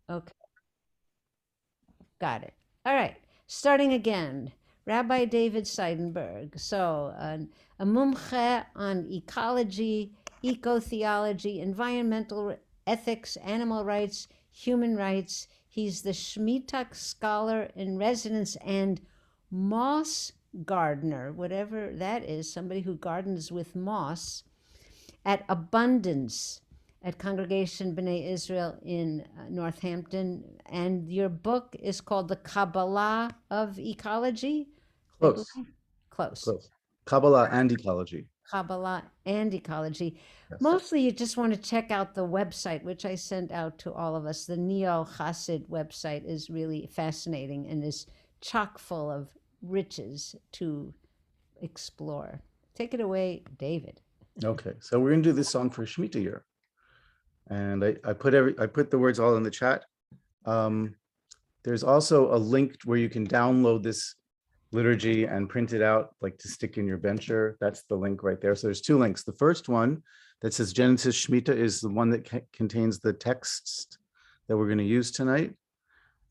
Okay, got it. All right, starting again. Rabbi David Seidenberg. So, a mumche on ecology, eco-theology, environmental ethics, animal rights, human rights. He's the Shemitah scholar in residence and moss gardener, whatever that is, somebody who gardens with moss, at Abundance at Congregation B'nai Israel in Northampton. And your book is called The Kabbalah of Ecology, I believe. Close, Close. close. Kabbalah and ecology. Kabbalah and Ecology. Yes. Mostly you just want to check out the website, which I sent out to all of us. The Neo Chasid website is really fascinating and is chock full of riches to explore. Take it away, David. Okay, so we're gonna do this song for Shemitah year. And I put the words all in the chat. There's also a link where you can download this liturgy and print it out, like to stick in your bencher. That's the link right there. So there's two links. The first one that says Genesis Shemitah is the one that contains the texts that we're going to use tonight.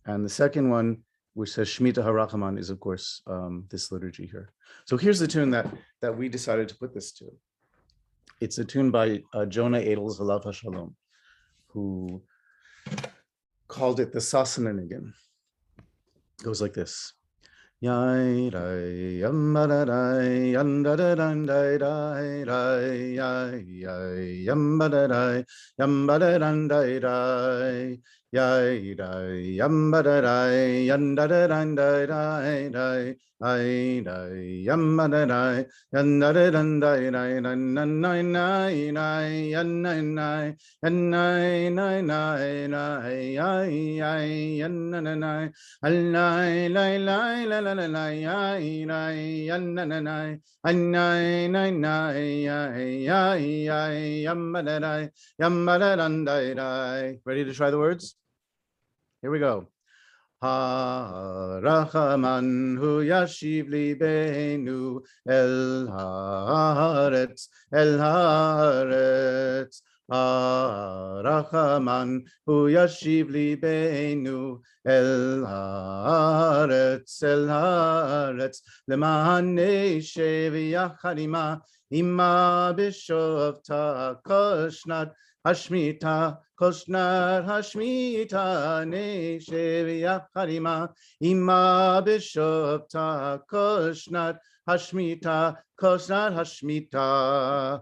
And the second one, which says Shemitah HaRachaman, is of course this liturgy here. So here's the tune that we decided to put this to. It's a tune by Jonah Adels, Alav HaShalom, who called it the Sassananigan. It goes like this. Yai rai yambadarai yandadadandai rai rai yai yai yambadarai yambadadandai rai yai rai yambadarai yandadadandai rai rai ai rai yambadarai yandadadandai rai nai nai nai yanai nai yanai nai nai nai ai ai yanai Allai, lai, lai, la, la, la, la, yai, lai, yanna, na, na, annai, nai, nai, yai, yai, yai, yamma, da, dai, yamma, da, dan, dai, dai. Ready to try the words? Here we go. Ha-rachaman hu yashiv libeinu el haaretz, el haaretz. Ha-rachaman hu yashiv libeinu el haaretz, el haaretz. Leman neshev yachad ima b'shovta kol shnat Hashmita, Koshnat Hashmita, Neshev Yachad ima b'shovta Koshnat Hashmita, Koshnat Hashmita.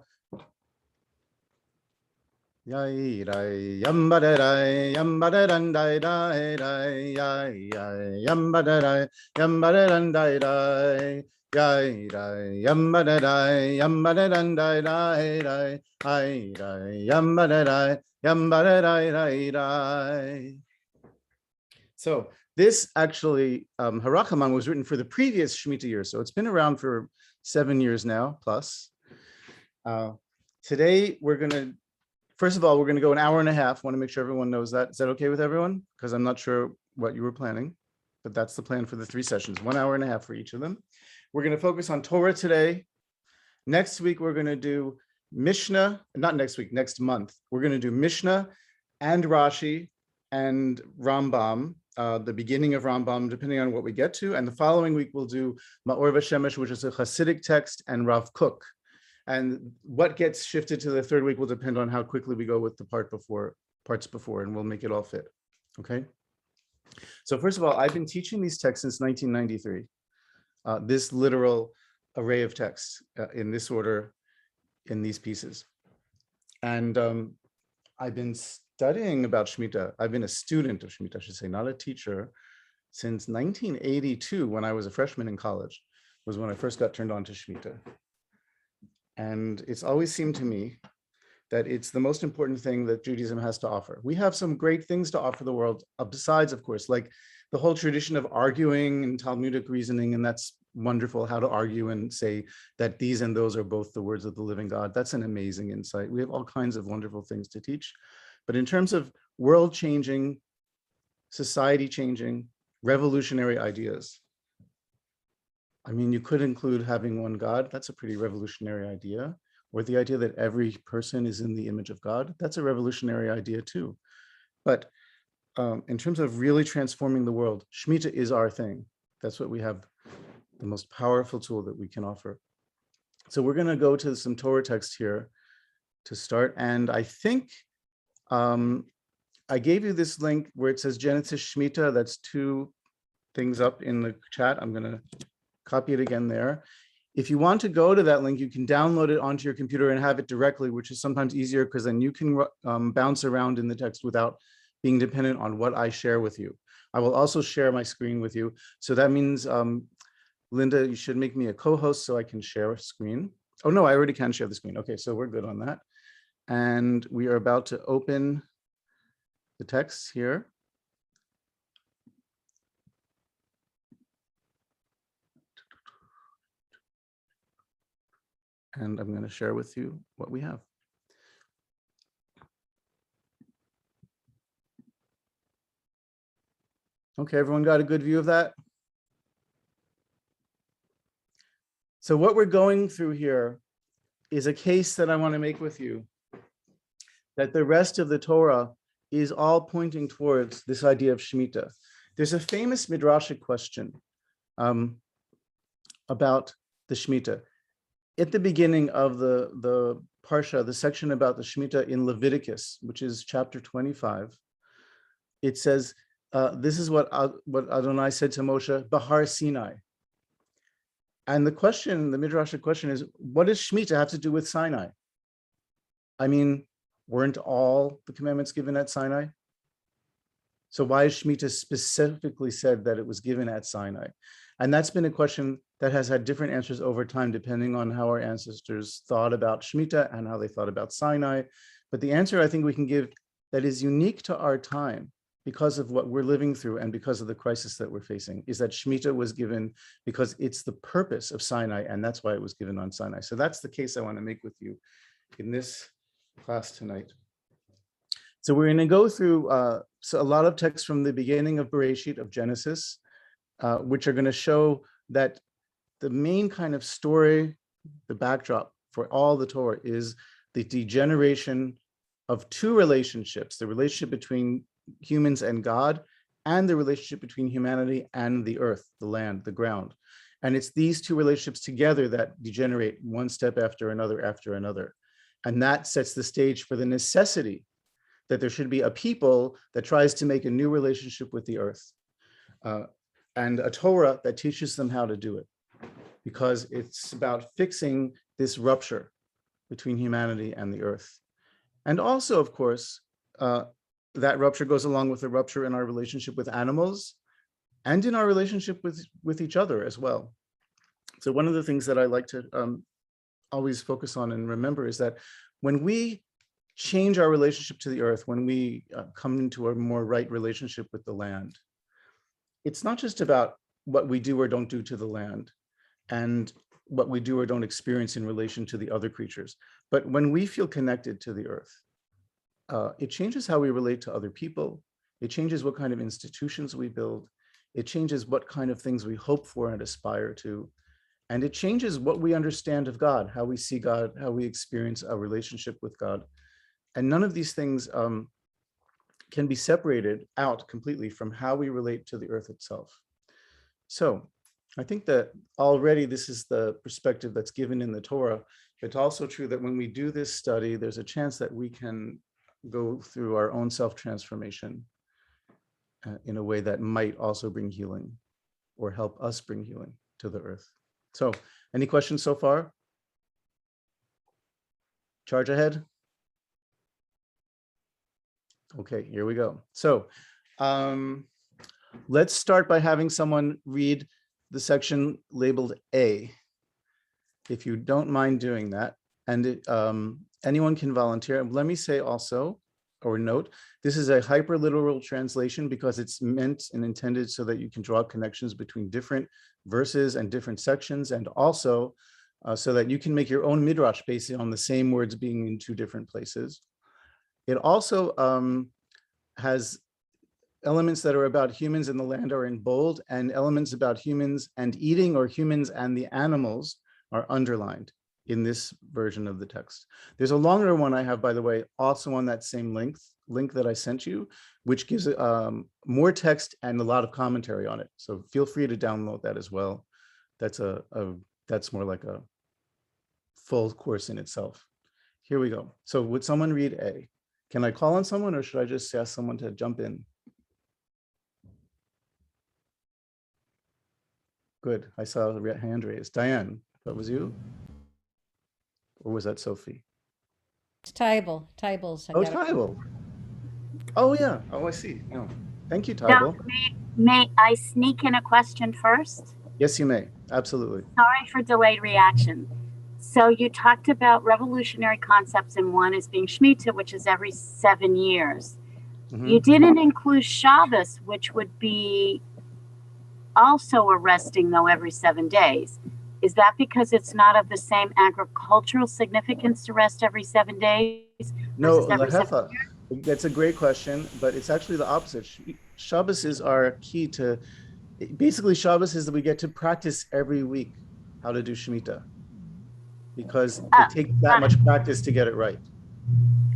Yai rai yambadarai yambadadandai dai dai yai yai yambadarai yambadadandai dai yai rai yambadadai yambadadandai dai dai ai rai yambadadai yambadadai dai dai. So this actually Harachaman was written for the previous Shemitah year, so it's been around for 7 years now plus. Today we're going to First of all, we're going to go an hour and a half. I want to make sure everyone knows that. Is that okay with everyone? Because I'm not sure what you were planning, but that's the plan for the 3 sessions, 1 hour and a half for each of them. We're going to focus on Torah today. Next week, we're going to do Mishnah, not next week, next month. We're going to do Mishnah and Rashi and Rambam, the beginning of Rambam, depending on what we get to. And the following week, we'll do Ma'or V'Shemesh, which is a Hasidic text, and Rav Kook. And what gets shifted to the third week will depend on how quickly we go with the parts before, and we'll make it all fit. Okay. So first of all, I've been teaching these texts since 1993. This literal array of texts in this order, in these pieces. And I've been studying about Shemitah. I've been a student of Shemitah, I should say, not a teacher, since 1982, when I was a freshman in college, was when I first got turned on to Shemitah. And it's always seemed to me that it's the most important thing that Judaism has to offer. We have some great things to offer the world, besides, of course, like the whole tradition of arguing and Talmudic reasoning, and that's wonderful, how to argue and say that these and those are both the words of the living God. That's an amazing insight. We have all kinds of wonderful things to teach. But in terms of world-changing, society-changing, revolutionary ideas, I mean, you could include having one God. That's a pretty revolutionary idea. Or the idea that every person is in the image of God. That's a revolutionary idea too. But in terms of really transforming the world, Shemitah is our thing. That's what we have, the most powerful tool that we can offer. So we're going to go to some Torah text here to start. And I think I gave you this link where it says Genesis Shemitah. That's 2 things up in the chat. I'm going to copy it again there. If you want to go to that link, you can download it onto your computer and have it directly, which is sometimes easier because then you can bounce around in the text without being dependent on what I share with you. I will also share my screen with you. So that means, Linda, you should make me a co-host so I can share a screen. Oh no, I already can share the screen. Okay, so we're good on that. And we are about to open the text here. And I'm going to share with you what we have. Okay, everyone got a good view of that? So what we're going through here is a case that I want to make with you, that the rest of the Torah is all pointing towards this idea of Shemitah. There's a famous Midrashic question about the Shemitah. At the beginning of the Parsha, the section about the Shemitah in Leviticus, which is chapter 25, it says, this is what Adonai said to Moshe, Bahar Sinai. And the question, the Midrashic question is, what does Shemitah have to do with Sinai? I mean, weren't all the commandments given at Sinai? So why is Shemitah specifically said that it was given at Sinai? And that's been a question that has had different answers over time, depending on how our ancestors thought about Shemitah and how they thought about Sinai. But the answer I think we can give that is unique to our time because of what we're living through and because of the crisis that we're facing is that Shemitah was given because it's the purpose of Sinai, and that's why it was given on Sinai. So that's the case I want to make with you in this class tonight. So we're going to go through so a lot of texts from the beginning of Bereishit, of Genesis, which are going to show that the main kind of story, the backdrop for all the Torah is the degeneration of 2 relationships, the relationship between humans and God, and the relationship between humanity and the earth, the land, the ground. And it's these 2 relationships together that degenerate one step after another. And that sets the stage for the necessity that there should be a people that tries to make a new relationship with the earth, and a Torah that teaches them how to do it, because it's about fixing this rupture between humanity and the earth. And also, of course, that rupture goes along with the rupture in our relationship with animals and in our relationship with each other as well. So one of the things that I like to always focus on and remember is that when we change our relationship to the earth, when we come into a more right relationship with the land, it's not just about what we do or don't do to the land and what we do or don't experience in relation to the other creatures, but when we feel connected to the earth, it changes how we relate to other people. It changes what kind of institutions we build. It changes what kind of things we hope for and aspire to. And it changes what we understand of God, how we see God, how we experience a relationship with God. And none of these things can be separated out completely from how we relate to the earth itself. So I think that already this is the perspective that's given in the Torah. It's also true that when we do this study, there's a chance that we can go through our own self-transformation in a way that might also bring healing or help us bring healing to the earth. So any questions so far? Charge ahead. Okay, here we go. So let's start by having someone read the section labeled A, if you don't mind doing that. And anyone can volunteer. Let me say also, or note, this is a hyperliteral translation because it's meant and intended so that you can draw connections between different verses and different sections, and also so that you can make your own midrash based on the same words being in 2 different places. It also has elements that are about humans and the land are in bold, and elements about humans and eating or humans and the animals are underlined. in this version of the text. There's a longer one I have, by the way, also on that same link that I sent you, which gives more text and a lot of commentary on it. So feel free to download that as well. That's that's more like a full course in itself. Here we go. So would someone read A? Can I call on someone, or should I just ask someone to jump in? Good. I saw the hand raised. Diane, that was you? Or was that Sophie? It's Tybal. Tybal's. Oh, Tybal. Oh, yeah. Oh, I see. Oh, thank you, So Tybal. may I sneak in a question first? Yes, you may. Absolutely. Sorry for delayed reaction. So you talked about revolutionary concepts, and one is being Shemitah, which is every 7 years. Mhm. You didn't include Shabbos, which would be also a resting, though, every 7 days. Is that because it's not of the same agricultural significance to rest every 7 days? No, versus every 7 Lahefa. That's a great question, but it's actually the opposite. Shabbos is our key to, basically Shabbos is that we get to practice every week how to do Shemitah, because it takes that much practice to get it right.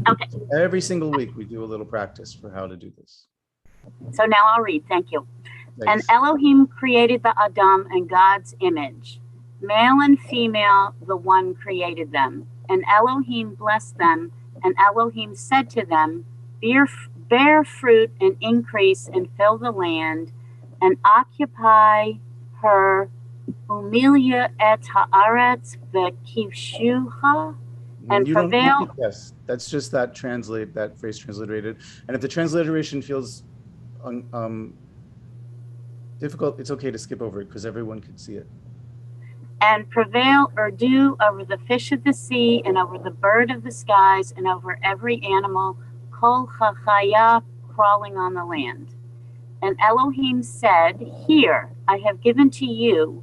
Okay, So every single week we do a little practice for how to do this. so now I'll read. Thank you. Thanks. And Elohim created the Adam in God's image. Male and female, the one created them. And Elohim blessed them, and Elohim said to them, bear fruit and increase and fill the land, and occupy her, umilia et haaretz v'kivshuha, and You don't prevail. yes, that's just that phrase transliterated. And if the transliteration feels difficult, it's okay to skip over it because everyone can see it. And prevail or do over the fish of the sea, and over the bird of the skies, and over every animal, kol chachaya, crawling on the land. And Elohim said, here, I have given to you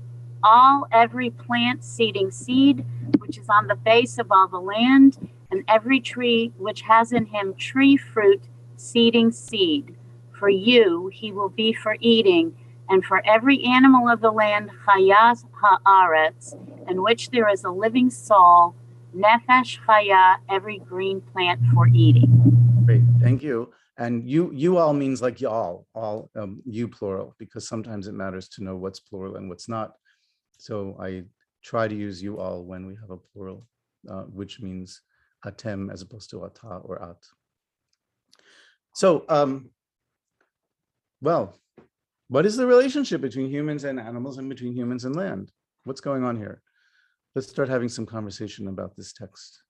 every plant seeding seed, which is on the face of all the land, and every tree which has in him tree fruit seeding seed. For you he will be for eating, and for every animal of the land, chayas haaretz, in which there is a living soul, nephesh chaya, every green plant for eating. Great, thank you. And you all means like y'all, all you plural, because sometimes it matters to know what's plural and what's not. So I try to use you all when we have a plural, which means atem as opposed to ata or at. So, well, what is the relationship between humans and animals and between humans and land? What's going on here? Let's start having some conversation about this text.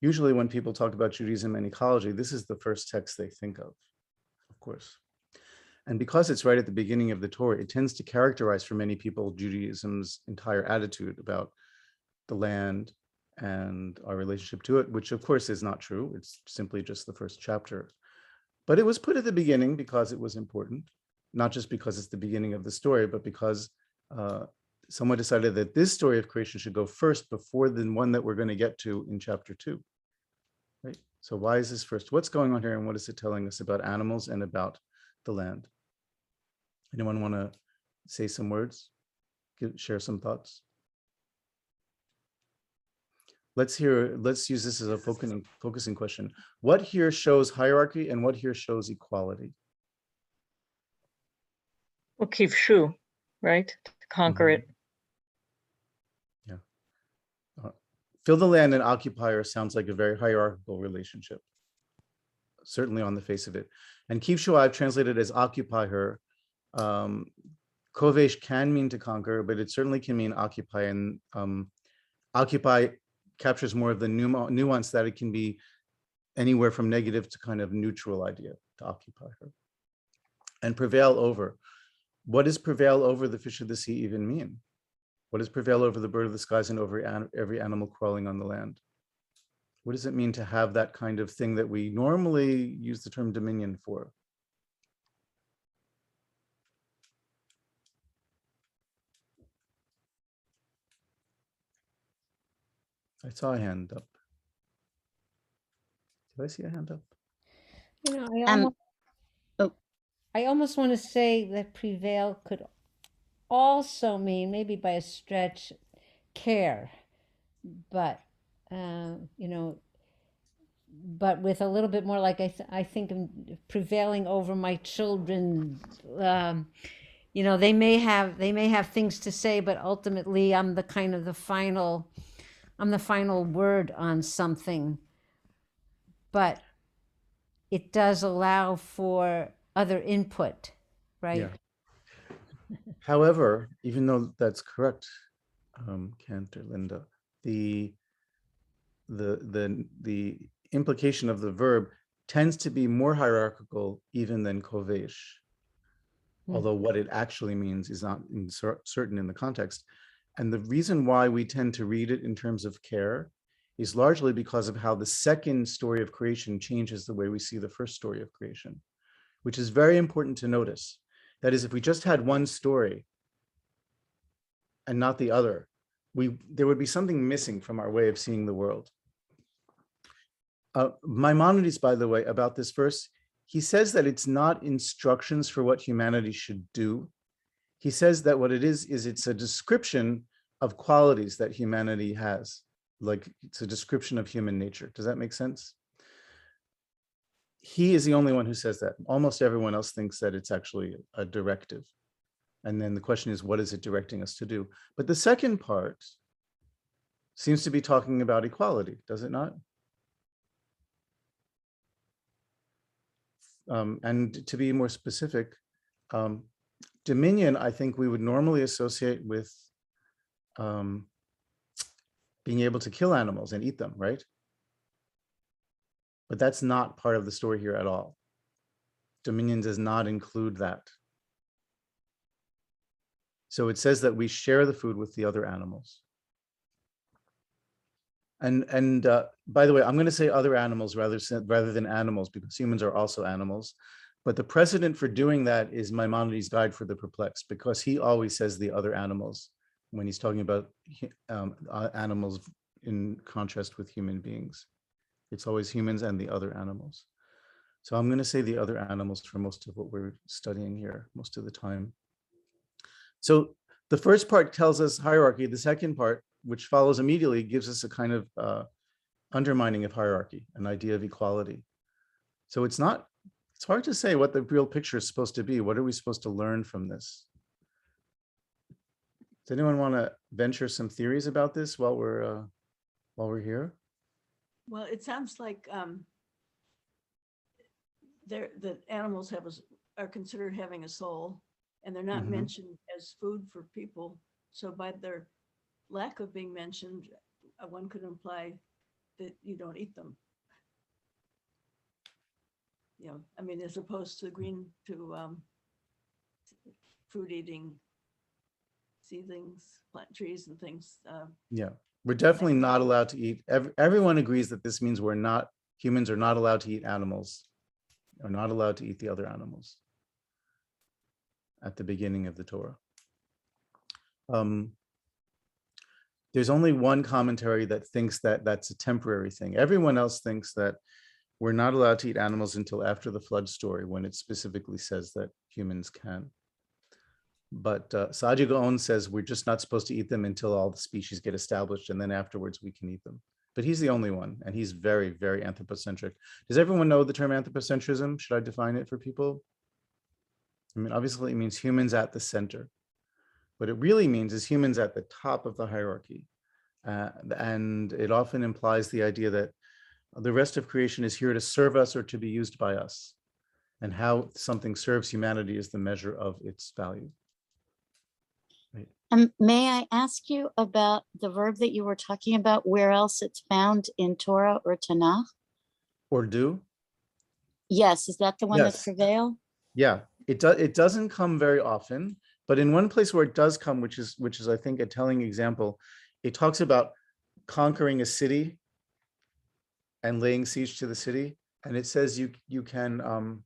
Usually when people talk about Judaism and ecology, this is the first text they think of course. And because it's right at the beginning of the Torah, it tends to characterize for many people Judaism's entire attitude about the land and our relationship to it, which of course is not true. It's simply just the first chapter. But it was put at the beginning because it was important, not just because it's the beginning of the story, but because someone decided that this story of creation should go first before the one that we're going to get to in chapter 2. Right? So why is this first? What's going on here, and what is it telling us about animals and about the land? Anyone want to say some words? Share some thoughts? Let's use this as a focusing question. What here shows hierarchy and what here shows equality? Well, kivshu, right? To conquer it. Yeah. Fill the land and occupier sounds like a very hierarchical relationship, certainly on the face of it. And kivshu I've translated as occupy her. Kovesh can mean to conquer, but it certainly can mean occupy, and occupy captures more of the nuance that it can be anywhere from negative to kind of neutral idea, to occupy her. And prevail over. What does prevail over the fish of the sea even mean? What does prevail over the bird of the skies and over every animal crawling on the land? What does it mean to have that kind of thing that we normally use the term dominion for? I saw a hand up. Did I see a hand up? You know, I almost want to say that prevail could also mean, maybe by a stretch, care, but but with a little bit more, like I think prevailing over my children. They may have things to say, but ultimately I'm the final word on something. But it does allow for other input, right? Yeah. However, even though that's correct, Kent or Linda, the implication of the verb tends to be more hierarchical even than kovesh, although what it actually means is not certain in the context. And the reason why we tend to read it in terms of care is largely because of how the second story of creation changes the way we see the first story of creation, which is very important to notice. That is, if we just had one story and not the other, there would be something missing from our way of seeing the world. Maimonides, by the way, about this verse, he says that it's not instructions for what humanity should do. He says that what it is it's a description of qualities that humanity has, like it's a description of human nature. Does that make sense? He is the only one who says that. Almost everyone else thinks that it's actually a directive. And then the question is, what is it directing us to do? But the second part seems to be talking about equality, does it not? And to be more specific, dominion, I think we would normally associate with being able to kill animals and eat them, right? But that's not part of the story here at all. Dominion does not include that. So it says that we share the food with the other animals. And by the way, I'm going to say other animals rather than animals, because humans are also animals. But the precedent for doing that is Maimonides' Guide for the Perplexed, because he always says the other animals when he's talking about animals in contrast with human beings. It's always humans and the other animals. So I'm going to say the other animals for most of what we're studying here, most of the time. So the first part tells us hierarchy. The second part, which follows immediately, gives us a kind of undermining of hierarchy, an idea of equality. So it's hard to say what the real picture is supposed to be. What are we supposed to learn from this? Does anyone want to venture some theories about this while we're here? Well, it sounds like the animals are considered having a soul, and they're not mentioned as food for people. So by their lack of being mentioned, one could imply that you don't eat them. I mean, as opposed to fruit-eating seedlings, plant trees and things. Yeah, we're definitely not allowed to eat. Everyone agrees that this means humans are not allowed to eat animals, are not allowed to eat the other animals at the beginning of the Torah. There's only one commentary that thinks that that's a temporary thing. Everyone else thinks that we're not allowed to eat animals until after the flood story, when it specifically says that humans can. But Saadia Gaon says we're just not supposed to eat them until all the species get established, and then afterwards we can eat them. But he's the only one, and he's very, very anthropocentric. Does everyone know the term anthropocentrism? Should I define it for people? I mean, obviously it means humans at the center. What it really means is humans at the top of the hierarchy. And it often implies the idea that the rest of creation is here to serve us or to be used by us. And how something serves humanity is the measure of its value. Right. May I ask you about the verb that you were talking about, where else it's found in Torah or Tanakh? Or do? Yes, is that the one Yes. that prevail? Yeah, it doesn't come very often, but in one place where it does come, which is I think a telling example, it talks about conquering a city and laying siege to the city, and it says you can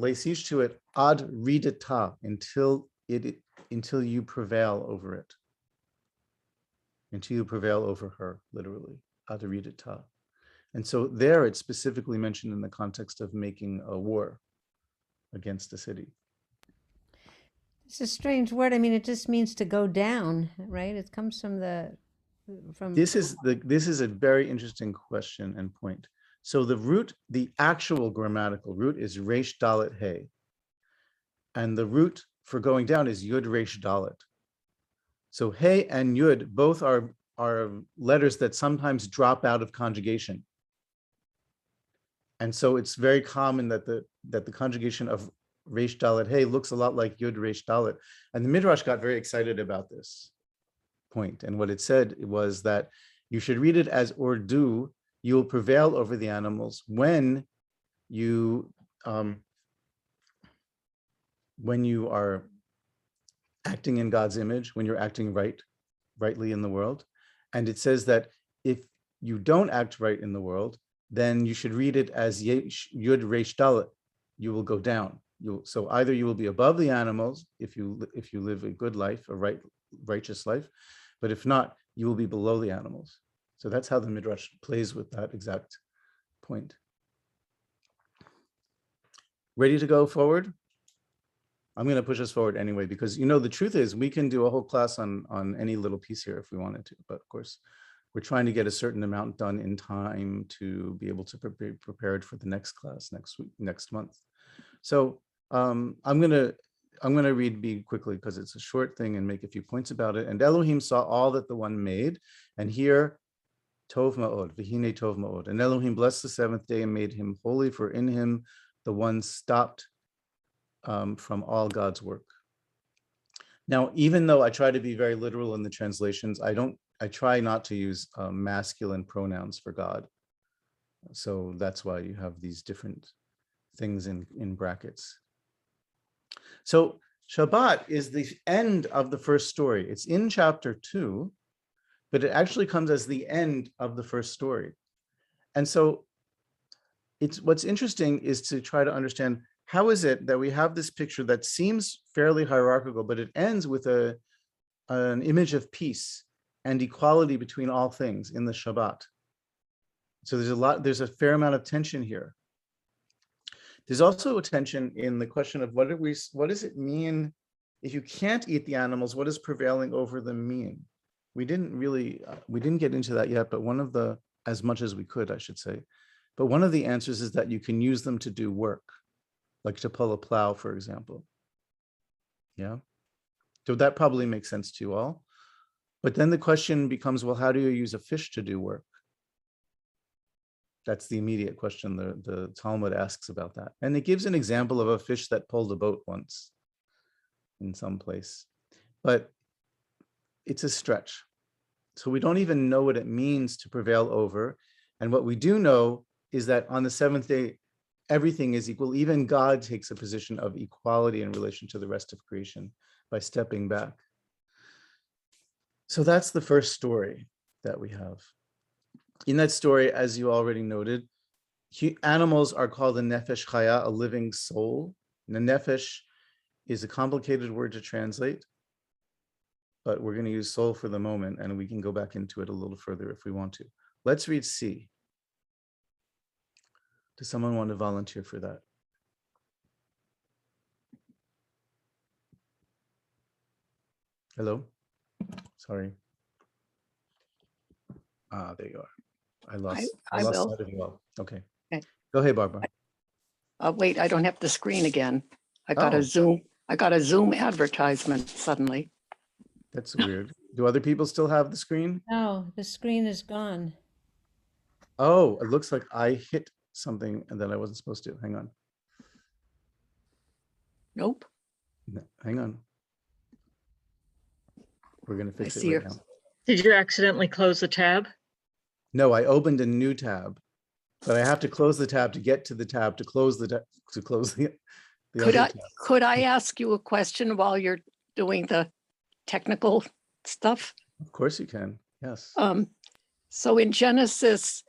lay siege to it ad ridata, until you prevail over it, until you prevail over her, literally ad ridata. And so there it's specifically mentioned in the context of making a war against the city. It's a strange word. I mean, it just means to go down, right? It comes from This is a very interesting question and point. So the root, the actual grammatical root is resh dalet hey. And the root for going down is yud resh dalet. So hey and yud both are letters that sometimes drop out of conjugation. And so it's very common that the conjugation of resh dalet hey looks a lot like yud resh dalet. And the Midrash got very excited about this point. And what it said was that you should read it as Urdu, you will prevail over the animals when you are acting in God's image, when you're acting rightly in the world. And it says that if you don't act right in the world, then you should read it as Yud Resh Dalet, you will go down. So either you will be above the animals if you live a good life, a righteous life, but if not, you will be below the animals. So that's how the Midrash plays with that exact point. Ready to go forward? I'm going to push us forward anyway, because the truth is we can do a whole class on any little piece here if we wanted to, but of course we're trying to get a certain amount done in time to be able to be prepared for the next class next month. So I'm gonna read B quickly because it's a short thing and make a few points about it. And Elohim saw all that the one made, and here Tov Ma'od, V'hine Tov Ma'od. And Elohim blessed the seventh day and made him holy, for in him the one stopped from all God's work. Now, even though I try to be very literal in the translations, I try not to use masculine pronouns for God. So that's why you have these different things in brackets. So Shabbat is the end of the first story. It's in chapter 2, but it actually comes as the end of the first story. And so what's interesting is to try to understand how is it that we have this picture that seems fairly hierarchical, but it ends with an image of peace and equality between all things in the Shabbat. So there's a fair amount of tension here. There's also a tension in the question of what does it mean if you can't eat the animals? What is prevailing over them mean? We didn't get into that yet, but as much as we could, I should say. But one of the answers is that you can use them to do work, like to pull a plow, for example. Yeah. So that probably makes sense to you all. But then the question becomes, well, how do you use a fish to do work? That's the immediate question the Talmud asks about that. And it gives an example of a fish that pulled a boat once in some place. But it's a stretch. So we don't even know what it means to prevail over. And what we do know is that on the seventh day, everything is equal. Even God takes a position of equality in relation to the rest of creation by stepping back. So that's the first story that we have. In that story, as you already noted, animals are called a Nephesh Chaya, a living soul. And a Nephesh is a complicated word to translate, but we're going to use soul for the moment, and we can go back into it a little further if we want to. Let's read C. Does someone want to volunteer for that? Hello? Sorry. There you are. I lost will. sight of you all. Okay. Okay. Go ahead, Barbara. Wait, I don't have the screen again. I got Oh. a Zoom advertisement suddenly. That's weird. Do other people still have the screen? No, the screen is gone. Oh, it looks like I hit something and that I wasn't supposed to. Hang on. Nope. No, hang on. We're going to fix I it see right your- now. Did you accidentally close the tab? No, I opened a new tab, but I have to close the tab to get to the tab to close the Could other I tab. could I ask you a question while you're doing the technical stuff? Of course you can. Yes. So in Genesis,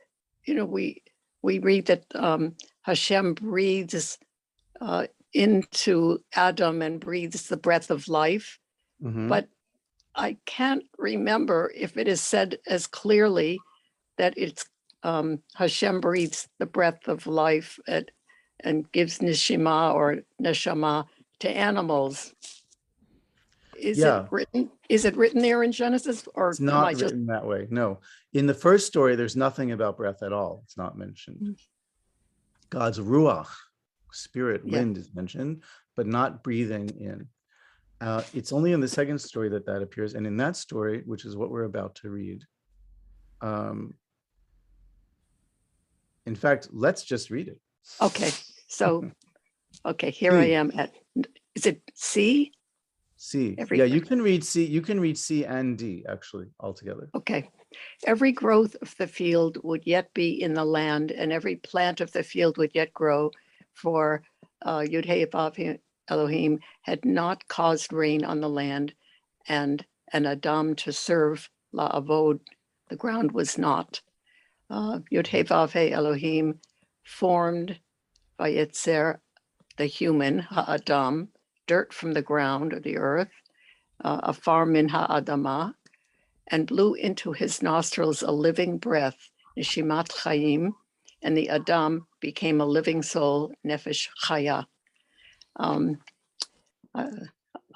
we read that Hashem breathes into Adam and breathes the breath of life, Mhm. but I can't remember if it is said as clearly that it's Hashem breathes the breath of life and gives neshama or neshama to animals. is Yeah. it written? Is it written there in Genesis, or It's am not I just? written that way. No. In the first story, there's nothing about breath at all. It's not mentioned. Mm. God's ruach, spirit, Yeah. wind is mentioned, but not breathing in. It's only in the second story that appears. And in that story, which is what we're about to read, in fact, let's just read it. Okay, so, okay, here I C. am at, is it C? C. Every- Yeah, you can read C. You can read C and D actually altogether. Okay. Every growth of the field would yet be in the land, and every plant of the field would yet grow, for Yud-Heh-Vav Elohim had not caused rain on the land, and an Adam to serve la'avod, the ground was not. Yud-Heh-Vav Elohim formed Vayetzer, the human, ha'adam, dirt from the ground or the earth, afar min ha'adamah, and blew into his nostrils a living breath, Nishimat Chaim, and the Adam became a living soul, Nephesh Chaya. Note Adonai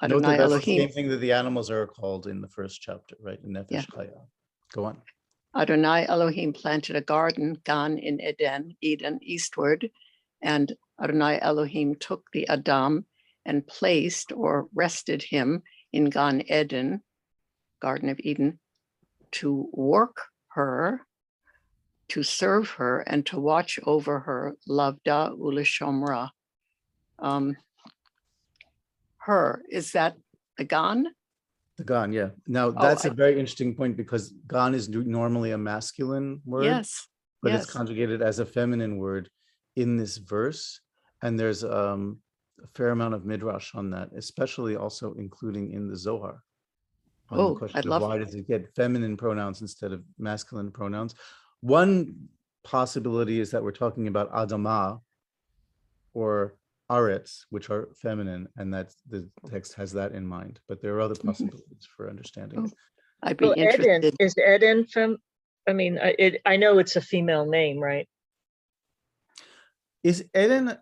that that's the Elohim, same thing that the animals are called in the first chapter, right? In Nephesh Yeah. Chaya. Go on. Adonai Elohim planted a garden, Gan in Eden, eastward, and Adonai Elohim took the Adam and placed or rested him in Gan Eden, Garden of Eden, to work her, to serve her, and to watch over her, Lavda Ulashomra. Her, is that the Gan? The Gan, yeah. Now Oh, that's a very interesting point because Gan is normally a masculine word, Yes, but yes. it's conjugated as a feminine word in this verse. And there's a fair amount of midrash on that, especially also including in the Zohar. On the Oh, question I'd of love why does it get feminine pronouns instead of masculine pronouns? One possibility is that we're talking about Adamah or Aretz, which are feminine, and that's the text has that in mind. But there are other Mhm. possibilities for understanding Oh. it. I'd be So Eden, interested. is Eden I mean, I know it's a female name, right? Is Eden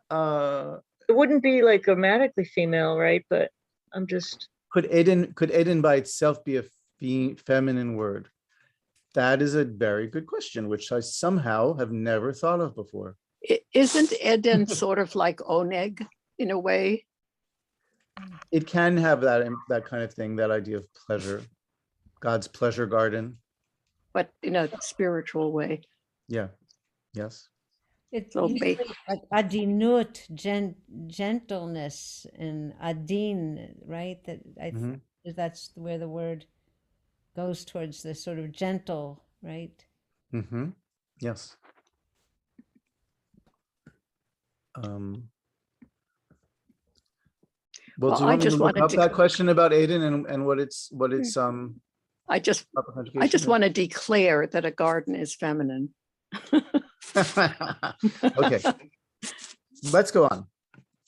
It wouldn't be like grammatically female, right? But I'm just, could Eden by itself be a feminine word? That is a very good question, which I somehow have never thought of before. Isn't Eden sort of like Oneg in a way? It can have that kind of thing, that idea of pleasure, God's pleasure garden. But in a spiritual way. Yeah. Yes. It's So usually like adinut, gentleness, and adin, right? That Mhm. that's where the word goes towards the sort of gentle, right? Mm-hmm. Yes. Well, Well, do you I want me to just look wanted up to, that question about Aiden and what its I just proper conjugation is? want to declare that a garden is feminine. Okay, let's go on.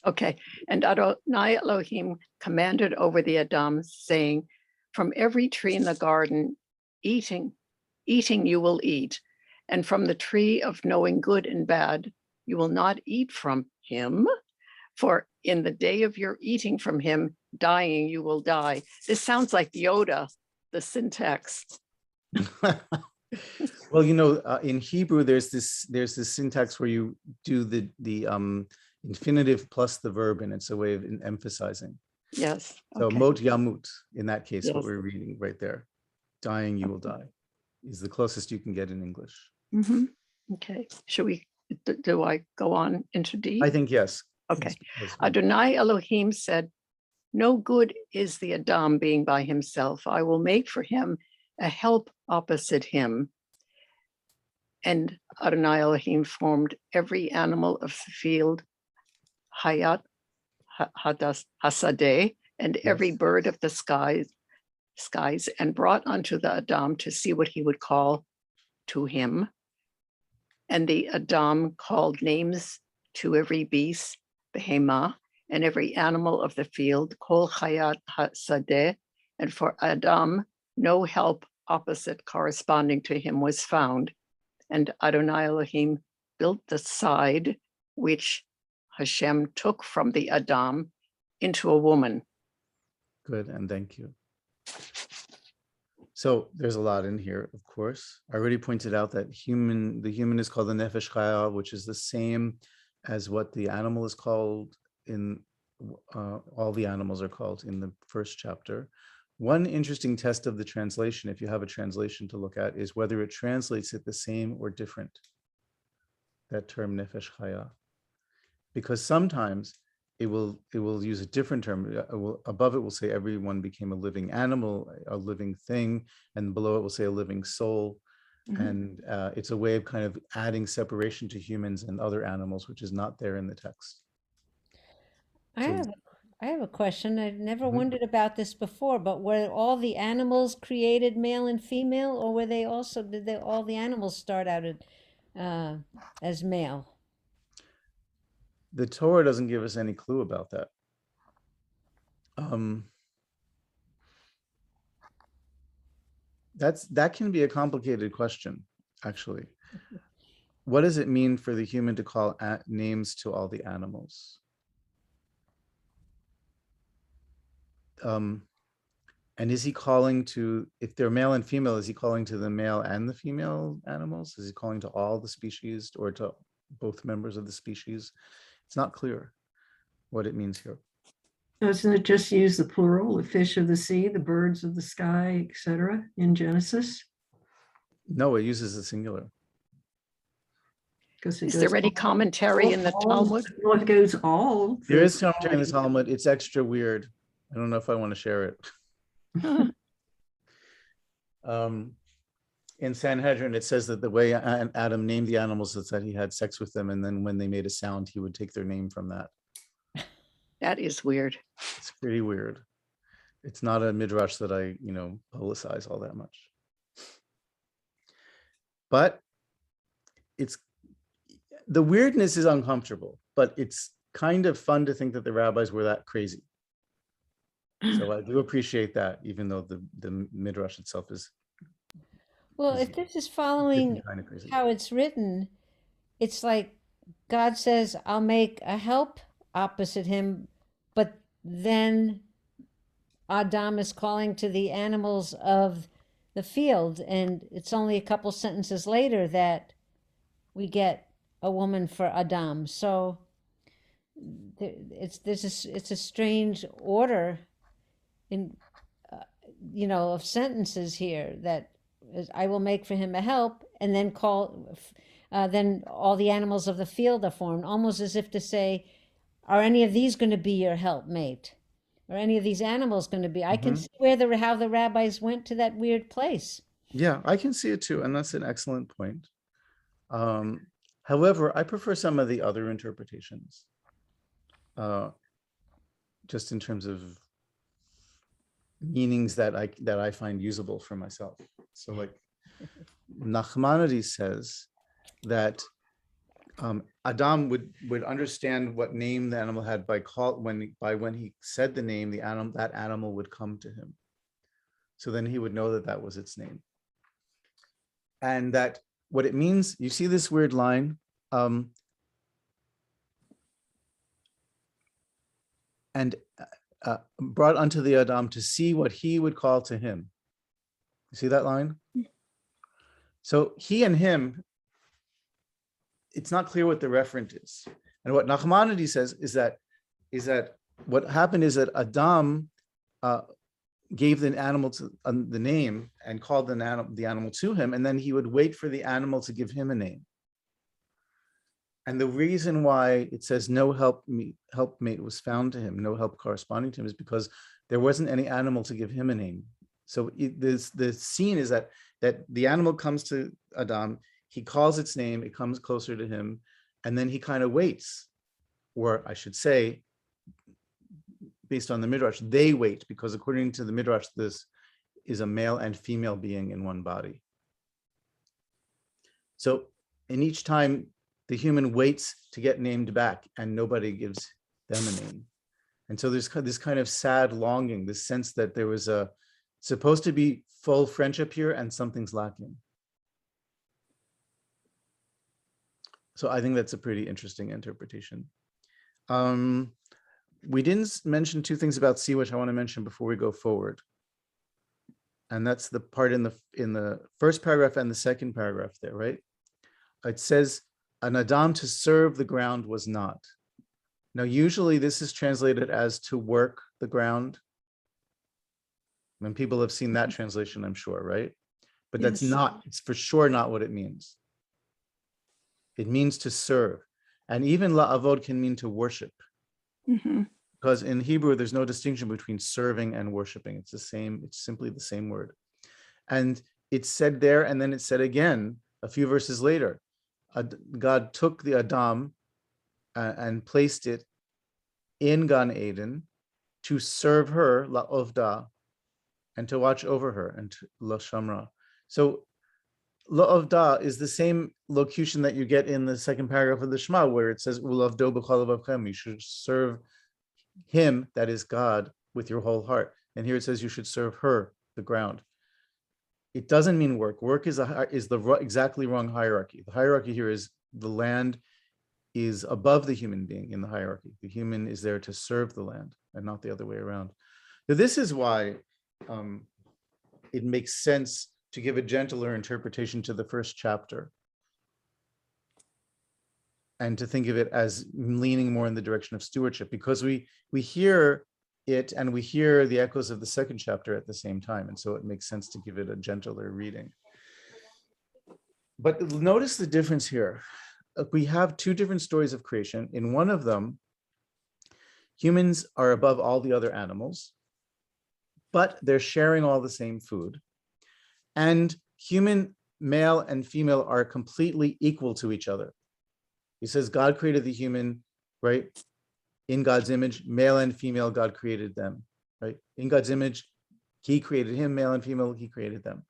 Okay, and Adonai Elohim commanded over the Adam, saying, from every tree in the garden, eating you will eat, and from the tree of knowing good and bad, you will not eat from him, for in the day of your eating from him, dying you will die. This sounds like Yoda, the syntax. Well, in Hebrew, there's this syntax where you do the infinitive plus the verb, and it's a way of emphasizing. Yes. So Okay. mot yamut, in that case, what Yes. we're reading right there, dying you will die, is the closest you can get in English. Mhm. Okay. Should we, do I go on into D? I think yes. Okay. Yes. Adonai Elohim said, no good is the Adam being by himself. I will make for him a help opposite him. And Adonai Elohim formed every animal of the field, Hayat Hasadeh, and every Yes. bird of the skies, and brought unto the Adam to see what he would call to him. And the Adam called names to every beast, Behema, and every animal of the field, Kol Hayat Hasadeh, and for Adam, no help opposite corresponding to him was found. And Adonai Elohim built the side which Hashem took from the Adam into a woman. Good, and thank you. So there's a lot in here, of course. I already pointed out that the human is called the Nephesh Chaya, which is the same as what the animal is called in, all the animals are called in the first chapter. One interesting test of the translation, if you have a translation to look at, is whether it translates it the same or different, that term Nephesh Chaya. Because sometimes it will use a different term. Above it will say everyone became a living animal, a living thing, and below it will say a living soul. And it's a way of kind of adding separation to humans and other animals, which is not there in the text. I have a question. I've never Mhm. wondered about this before, but were all the animals created male and female, or were they also, all the animals start out as male? The Torah doesn't give us any clue about that. That can be a complicated question, actually. What does it mean for the human to call names to all the animals? And is he calling to, if they're male and female, is he calling to the male and the female animals? Is he calling to all the species or to both members of the species? It's not clear what it means here. Doesn't it just use the plural, the fish of the sea, the birds of the sky, etc. in Genesis? No, it uses the singular. Because it Is goes there any commentary in the Talmud? Well, it goes all. There is commentary in the Talmud. It's extra weird. I don't know if I want to share it. In Sanhedrin, it says that the way Adam named the animals is that he had sex with them, and then when they made a sound, he would take their name from that. That is weird. It's pretty weird. It's not a midrash that I, publicize all that much. But the weirdness is uncomfortable, but it's kind of fun to think that the rabbis were that crazy. So I do appreciate that, even though the midrash itself is. Well, if this is following kind of crazy. how it's written, it's like God says, I'll make a help opposite him, but then Adam is calling to the animals of the field, and it's only a couple sentences later that we get a woman for Adam. So it's a strange order in of sentences here, that I will make for him a help, and then then all the animals of the field are formed, almost as if to say, are any of these going to be your helpmate? Are any of these animals going to be? I can see how the rabbis went to that weird place. Yeah, I can see it too, and that's an excellent point. However, I prefer some of the other interpretations, just in terms of meanings that I find usable for myself. So, like Nachmanides says that Adam would understand what name the animal had when he said the name, that animal would come to him. So then he would know that was its name. And that what it means, you see this weird line, and brought unto the Adam to see what he would call to him. You see that line? So he and him, it's not clear what the referent is. And what Nachmanides says is that what happened is that Adam gave the animal the name and called the animal to him, and then he would wait for the animal to give him a name. And the reason why it says no helpmate was found to him, no help corresponding to him, is because there wasn't any animal to give him a name. So the scene is that the animal comes to Adam, he calls its name, it comes closer to him, and then he kind of waits, or I should say, based on the midrash, they wait, because according to the midrash, this is a male and female being in one body. So in each time, the human waits to get named back, and nobody gives them a name. And so there's this kind of sad longing, this sense that there was supposed to be full friendship here, and something's lacking. So I think that's a pretty interesting interpretation. we didn't mention two things about sea, which I want to mention before we go forward. And that's the part in the first paragraph and the second paragraph there, right? It says, an Adam to serve the ground was not. Now, usually this is translated as to work the ground. When people have seen that translation, I'm sure, right? But that's Yes. not, it's for sure not what it means. It means to serve. And even la'avod can mean to worship. Mhm. Because in Hebrew, there's no distinction between serving and worshiping. It's the same, it's simply the same word. And it's said there, and then it's said again, a few verses later. God took the Adam and placed it in Gan Eden to serve her, la'ovda, and to watch over her, and la shamra. So la'ovda is the same locution that you get in the second paragraph of the Shema, where it says, ulavdo b'chol levavchem, you should serve him, that is God, with your whole heart. And here it says you should serve her, the ground. It doesn't mean work. Work is the exactly wrong hierarchy. The hierarchy here is the land is above the human being in the hierarchy. The human is there to serve the land and not the other way around. Now, this is why it makes sense to give a gentler interpretation to the first chapter and to think of it as leaning more in the direction of stewardship, because we hear it and we hear the echoes of the second chapter at the same time. And so it makes sense to give it a gentler reading. But notice the difference here. We have two different stories of creation. In one of them, humans are above all the other animals, but they're sharing all the same food. And human male and female are completely equal to each other. He says God created the human, right? In God's image, male and female, God created them, right? In God's image, he created him, male and female, he created them.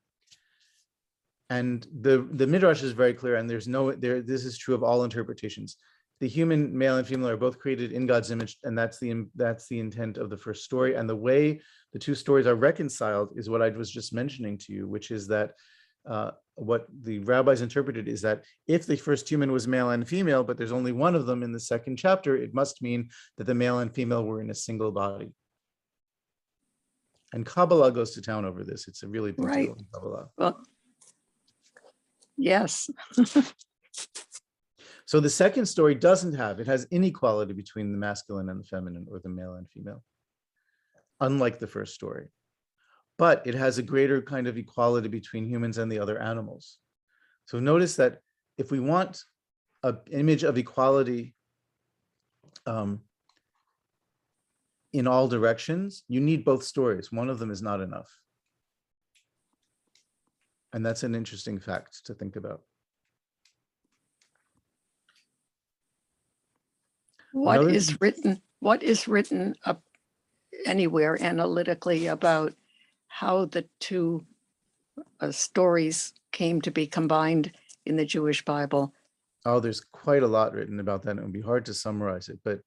And the Midrash is very clear, and this is true of all interpretations. The human, male and female, are both created in God's image, and that's the intent of the first story. And the way the two stories are reconciled is what I was just mentioning to you, which is that what the rabbis interpreted is that if the first human was male and female, but there's only one of them in the second chapter, it must mean that the male and female were in a single body. And Kabbalah goes to town over this. It's a really big Right. deal in Kabbalah. Well, yes. So the second story it has inequality between the masculine and the feminine, or the male and female, unlike the first story. But it has a greater kind of equality between humans and the other animals. So notice that if we want an image of equality in all directions, you need both stories. One of them is not enough. And that's an interesting fact to think about. What is written up anywhere analytically about how the two stories came to be combined in the Jewish Bible? Oh, there's quite a lot written about that. It would be hard to summarize it. But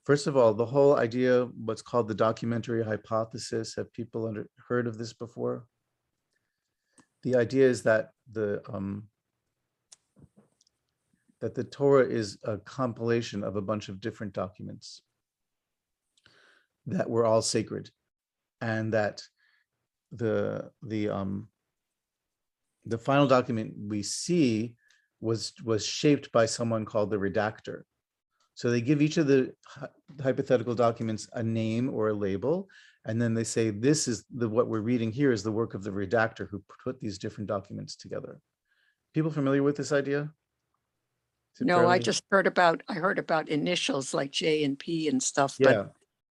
first of all, the whole idea, what's called the documentary hypothesis, have people heard of this before? The idea is that the Torah is a compilation of a bunch of different documents that were all sacred, and that the final document we see was shaped by someone called the redactor. So they give each of the hypothetical documents a name or a label, and then they say, this is what we're reading here is the work of the redactor who put these different documents together. People familiar with this idea? No, I heard about initials like J and P and stuff. Yeah.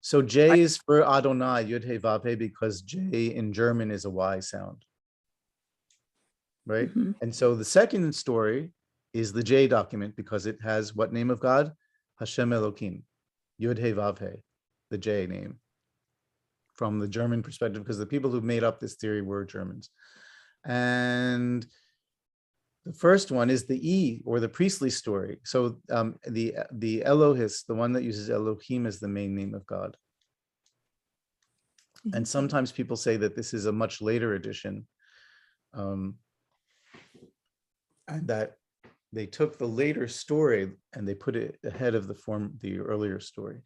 So J is for Adonai, Yud He Vav He, because J in German is a Y sound. Right? Mm-hmm. And so the second story is the J document because it has what name of God? Hashem Elokim, Yud He Vav He, the J name, from the German perspective, because the people who made up this theory were Germans. And the first one is the E, or the priestly story. So the Elohis, the one that uses Elohim as the main name of God. Mm-hmm. And sometimes people say that this is a much later edition, and that they took the later story and they put it ahead of the earlier story.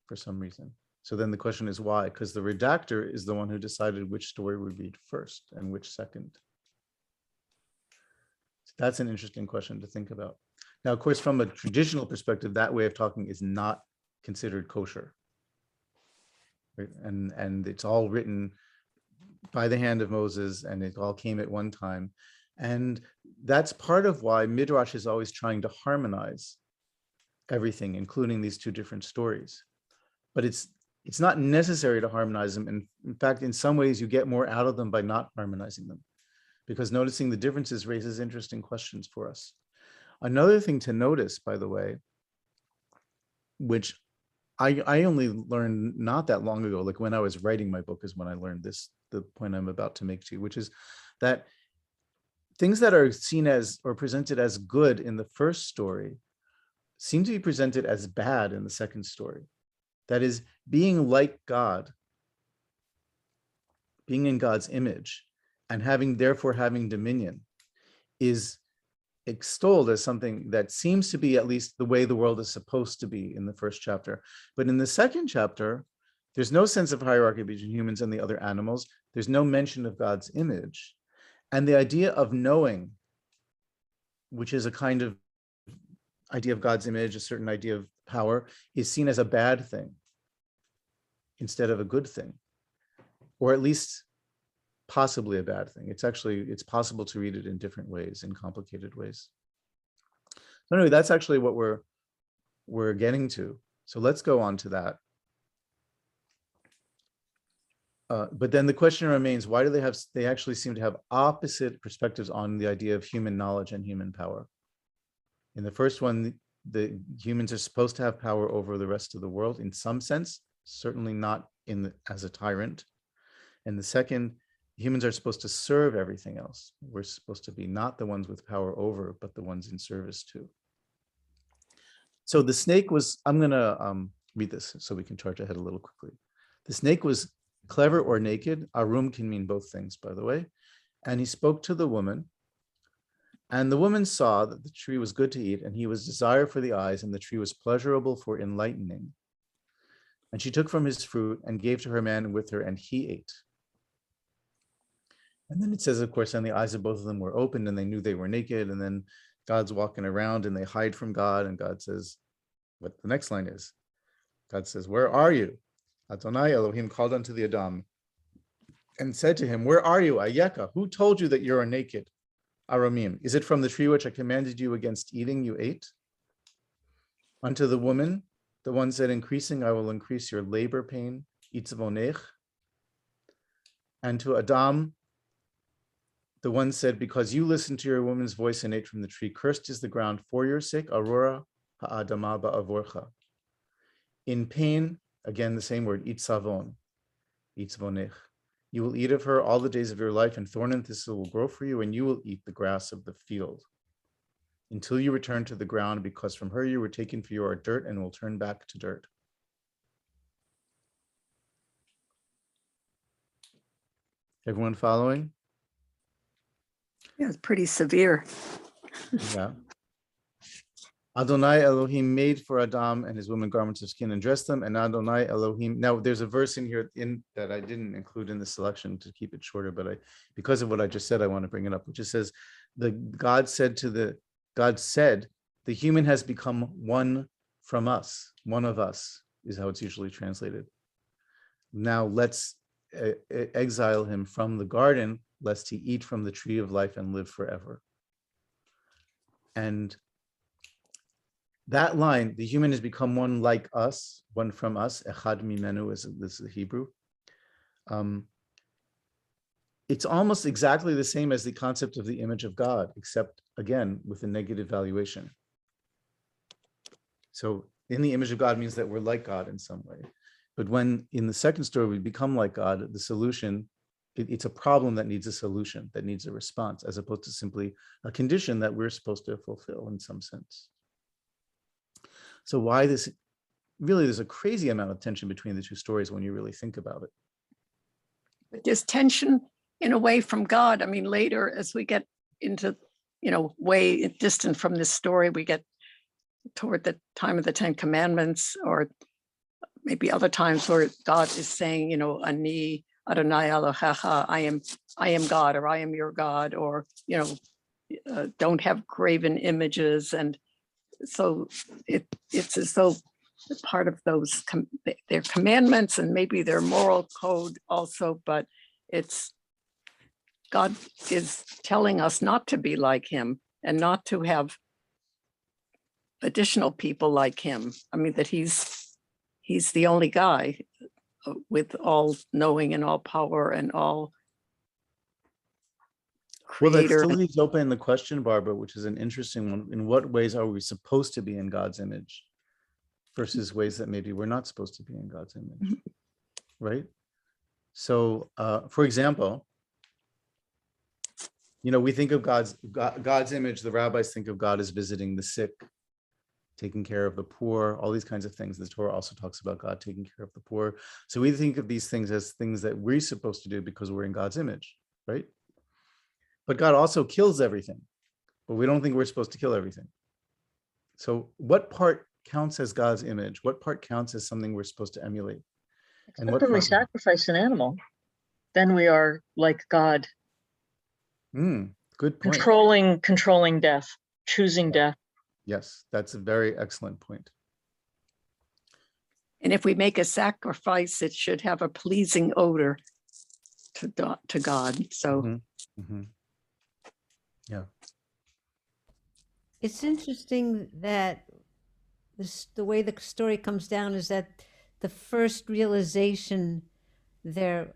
for some reason. So then the question is why? Because the redactor is the one who decided which story would read first and which second. So that's an interesting question to think about. Now, of course, from a traditional perspective, that way of talking is not considered kosher. Right? And it's all written by the hand of Moses, and it all came at one time. And that's part of why Midrash is always trying to harmonize everything, including these two different stories. But it's not necessary to harmonize them. And in fact, in some ways, you get more out of them by not harmonizing them, because noticing the differences raises interesting questions for us. Another thing to notice, by the way, which I only learned not that long ago, like when I was writing my book is when I learned this, the point I'm about to make to you, which is that things that are seen as or presented as good in the first story seem to be presented as bad in the second story. That is, being like God, being in God's image, and therefore having dominion is extolled as something that seems to be at least the way the world is supposed to be in the first chapter. But in the second chapter, there's no sense of hierarchy between humans and the other animals. There's no mention of God's image. And the idea of knowing, which is a kind of idea of God's image, a certain idea of power, is seen as a bad thing instead of a good thing, or at least possibly a bad thing. It's possible to read it in different ways, in complicated ways. So anyway, that's actually what we're getting to. So let's go on to that. But then the question remains, why do they actually seem to have opposite perspectives on the idea of human knowledge and human power? In the first one, the humans are supposed to have power over the rest of the world in some sense, certainly not as a tyrant. And the second, humans are supposed to serve everything else. We're supposed to be not the ones with power over, but the ones in service to. So the snake was, I'm going to read this so we can charge ahead a little quickly. The snake was clever or naked. Arum can mean both things, by the way. And he spoke to the woman. And the woman saw that the tree was good to eat, and he was desire for the eyes, and the tree was pleasurable for enlightening. And she took from his fruit and gave to her man with her, and he ate. And then it says, of course, and the eyes of both of them were opened, and they knew they were naked. And then God's walking around, and they hide from God. And God says, what the next line is, God says, where are you? Adonai Elohim called unto the Adam and said to him, where are you, Ayeka? Who told you that you are naked? Aramim, is it from the tree which I commanded you against eating you ate? Unto the woman, the one said, increasing, I will increase your labor pain, itzvonech. And to Adam, the one said, because you listened to your woman's voice and ate from the tree, cursed is the ground for your sake, aurora ha'adama ba'avorcha. In pain, again, the same word, itzavon, itzvonech. You will eat of her all the days of your life, and thorn and thistle will grow for you, and you will eat the grass of the field until you return to the ground, because from her you were taken, for you are dirt and will turn back to dirt. Everyone following? Yeah, it's pretty severe. Yeah. Adonai Elohim made for Adam and his woman garments of skin and dressed them, and Adonai Elohim. Now, there's a verse in here that I didn't include in the selection to keep it shorter, but because of what I just said, I want to bring it up, which it says, God said, the human has become one from us. One of us is how it's usually translated. Now let's exile him from the garden, lest he eat from the tree of life and live forever. And that line, the human has become one like us, one from us, echad mimenu, this is the Hebrew. It's almost exactly the same as the concept of the image of God, except again, with a negative valuation. So in the image of God means that we're like God in some way. But when in the second story we become like God, the solution, it's a problem that needs a solution, that needs a response, as opposed to simply a condition that we're supposed to fulfill in some sense. So why this, really there's a crazy amount of tension between the two stories when you really think about it. But there's tension in a way from God. I mean, later as we get into, way distant from this story, we get toward the time of the 10 Commandments, or maybe other times where God is saying, you know, Ani Adonai Elohecha, I am God, or I am your God, or, you know, don't have graven images. And so it's as though part of those, their commandments and maybe their moral code also, but it's, God is telling us not to be like him and not to have additional people like him. I mean, that he's the only guy with all knowing and all power and all Well, that creator. still leaves open the question, Barbara, which is an interesting one. In what ways are we supposed to be in God's image versus ways that maybe we're not supposed to be in God's image, right? So, for example, you know, we think of God's image, the rabbis think of God as visiting the sick, taking care of the poor, all these kinds of things. The Torah also talks about God taking care of the poor. So we think of these things as things that we're supposed to do because we're in God's image, right? But God also kills everything, but we don't think we're supposed to kill everything. So what part counts as God's image? What part counts as something we're supposed to emulate? And what When we part? sacrifice an animal, then we are like God, Good point. controlling death, choosing death. Yes, that's a very excellent point. And if we make a sacrifice, it should have a pleasing odor to God. So Yeah. It's interesting that the way the story comes down is that the first realization there,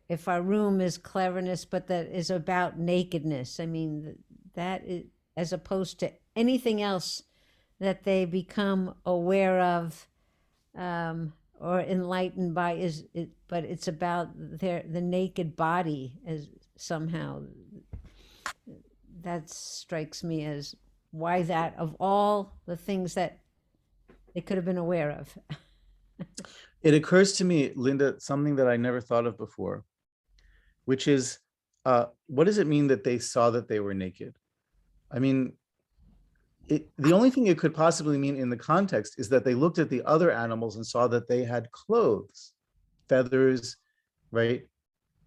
if our room is cleverness, but that is about nakedness. I mean, that is, as opposed to anything else that they become aware of or enlightened by, but it's about the naked body as somehow. That strikes me as why that, of all the things that they could have been aware of. It occurs to me, Linda, something that I never thought of before, which is, what does it mean that they saw that they were naked? I mean, the only thing it could possibly mean in the context is that they looked at the other animals and saw that they had clothes, feathers, right?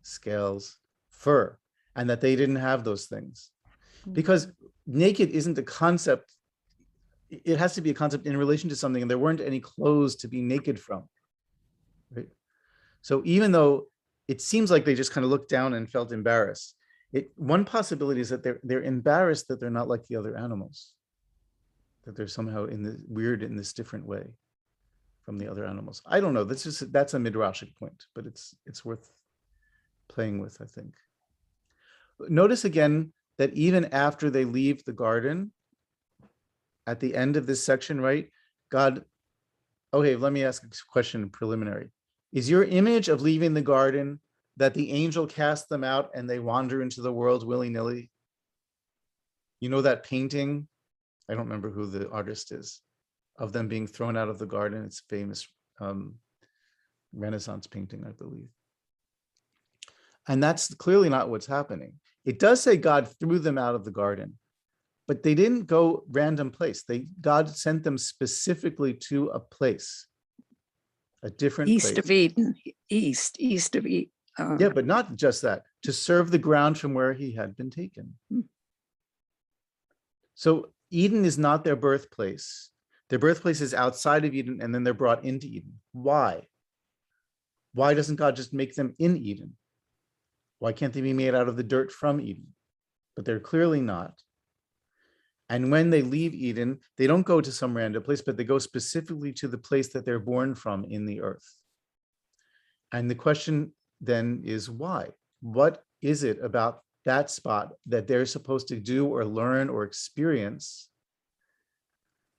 Scales, fur, and that they didn't have those things. Because naked isn't a concept. It has to be a concept in relation to something, and there weren't any clothes to be naked from. Right? So even though it seems like they just kind of looked down and felt embarrassed, one possibility is that they're embarrassed that they're not like the other animals, that they're somehow weird in this different way from the other animals. I don't know. That's a midrashic point, but it's worth playing with, I think. Notice again that even after they leave the garden, at the end of this section, right? God, okay, let me ask a question preliminary. Is your image of leaving the garden that the angel cast them out and they wander into the world willy-nilly? You know that painting? I don't remember who the artist is, of them being thrown out of the garden. It's a famous Renaissance painting, I believe. And that's clearly not what's happening. It does say God threw them out of the garden, but they didn't go random place. God sent them specifically to a place, a different place. East of Eden, east of Eden. Yeah, but not just that, to serve the ground from where he had been taken. So Eden is not their birthplace. Their birthplace is outside of Eden, and then they're brought into Eden. Why? Why doesn't God just make them in Eden? Why can't they be made out of the dirt from Eden? But they're clearly not. And when they leave Eden, they don't go to some random place, but they go specifically to the place that they're born from in the earth. And the question then is why? What is it about that spot that they're supposed to do or learn or experience?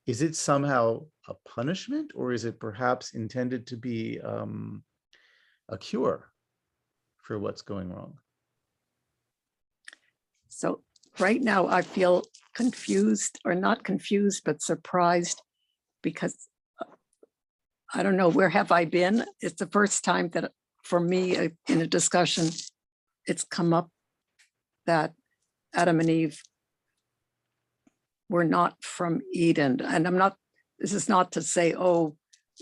Is it somehow a punishment, or is it perhaps intended to be a cure for what's going wrong? So right now I feel confused, or not confused, but surprised, because I don't know, where have I been? It's the first time that for me in a discussion, it's come up that Adam and Eve were not from Eden. And this is not to say, oh,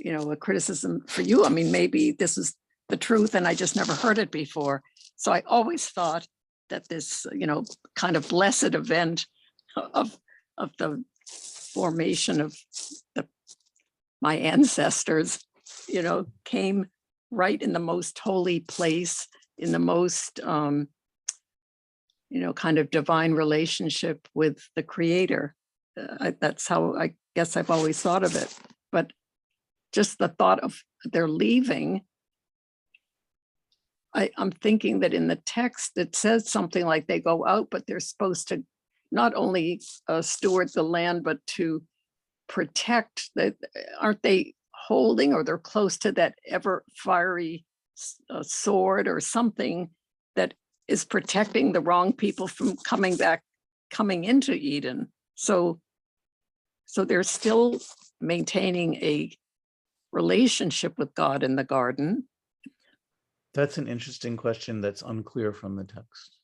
a criticism for you. I mean, maybe this is the truth and I just never heard it before. So I always thought that this, kind of blessed event of the formation of my ancestors, came right in the most holy place, in the most, kind of divine relationship with the Creator. That's how I guess I've always thought of it. But just the thought of their leaving, I'm thinking that in the text, it says something like they go out, but they're supposed to not only steward the land, but to protect that. Aren't they holding, or they're close to that ever fiery sword or something that is protecting the wrong people from coming into Eden? So they're still maintaining a relationship with God in the garden. That's an interesting question that's unclear from the text.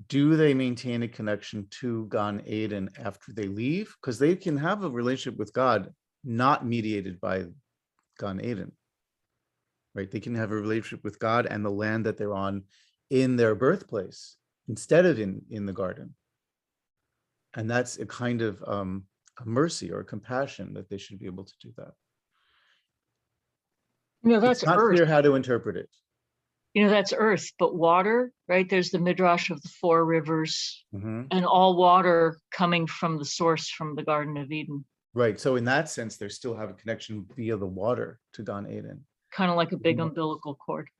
Do they maintain a connection to Gan Eden after they leave? Because they can have a relationship with God not mediated by Gan Eden, right? They can have a relationship with God and the land that they're on in their birthplace instead of in the garden. And that's a kind of a mercy or compassion that they should be able to do that. That's it's not earth. clear how to interpret it. That's earth, but water, right? There's the midrash of the 4 rivers Mhm. and all water coming from the source from the Garden of Eden. Right. So in that sense, they still have a connection via the water to Gan Eden. Kind of like a big umbilical cord.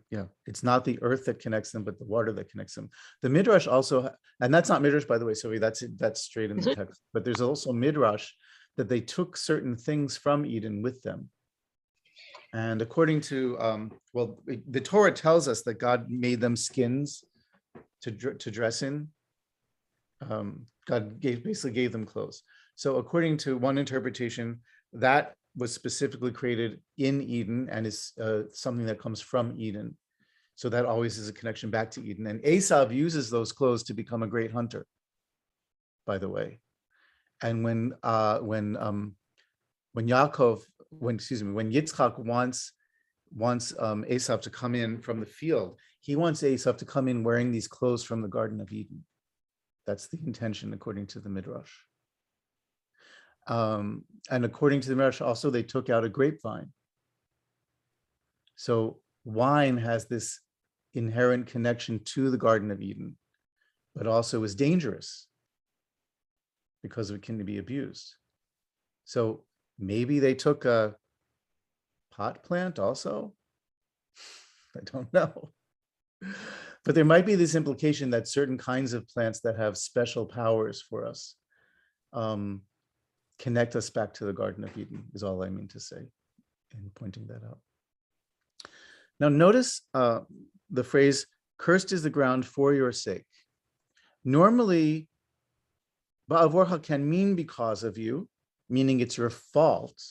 Yeah, it's not the earth that connects them, but the water that connects them. The midrash also, and that's not midrash, by the way, so that's straight in Is the it? text. But there's also midrash that they took certain things from Eden with them. And according to, the Torah tells us that God made them skins to dress in. God basically gave them clothes. So according to one interpretation, that was specifically created in Eden and is something that comes from Eden. So that always is a connection back to Eden. And Esav uses those clothes to become a great hunter, by the way. And when Yitzchak wants Esav to come in from the field, he wants Esav to come in wearing these clothes from the Garden of Eden. That's the intention, according to the Midrash. And according to the Midrash, also they took out a grapevine. So wine has this inherent connection to the Garden of Eden, but also is dangerous because it can be abused. So maybe they took a pot plant also. I don't know. But there might be this implication that certain kinds of plants that have special powers for us connect us back to the Garden of Eden, is all I mean to say in pointing that out. Now notice the phrase, cursed is the ground for your sake. Normally, ba'avorcha can mean because of you, meaning it's your fault,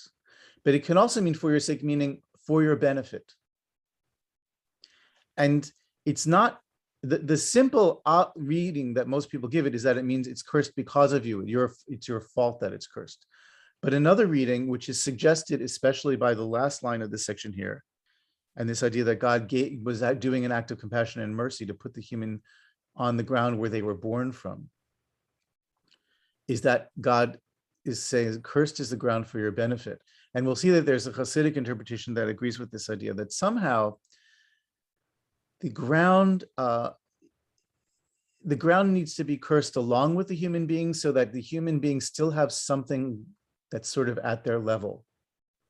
but it can also mean for your sake, meaning for your benefit. And it's not, the simple reading that most people give it is that it means it's cursed because of you. It's your fault that it's cursed. But another reading, which is suggested especially by the last line of this section here, and this idea that God was doing an act of compassion and mercy to put the human on the ground where they were born from, is that God is saying, cursed is the ground for your benefit. And we'll see that there's a Hasidic interpretation that agrees with this idea, that somehow the ground needs to be cursed along with the human beings so that the human beings still have something that's sort of at their level.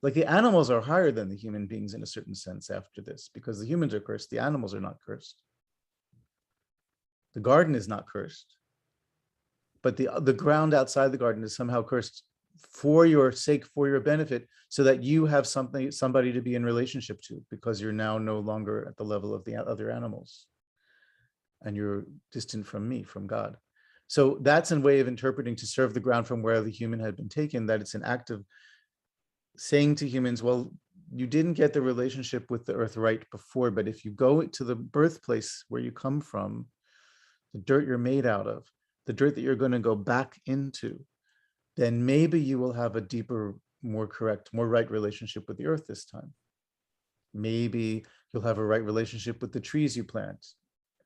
Like the animals are higher than the human beings in a certain sense after this, because the humans are cursed, the animals are not cursed. The garden is not cursed, but the ground outside the garden is somehow cursed for your sake, for your benefit, so that you have somebody to be in relationship to, because you're now no longer at the level of the other animals and you're distant from me, from God. So that's a way of interpreting to serve the ground from where the human had been taken, that it's an act of saying to humans, well, you didn't get the relationship with the earth right before, but if you go to the birthplace where you come from, the dirt you're made out of, the dirt that you're going to go back into, then maybe you will have a deeper, more correct, more right relationship with the earth this time. Maybe you'll have a right relationship with the trees you plant.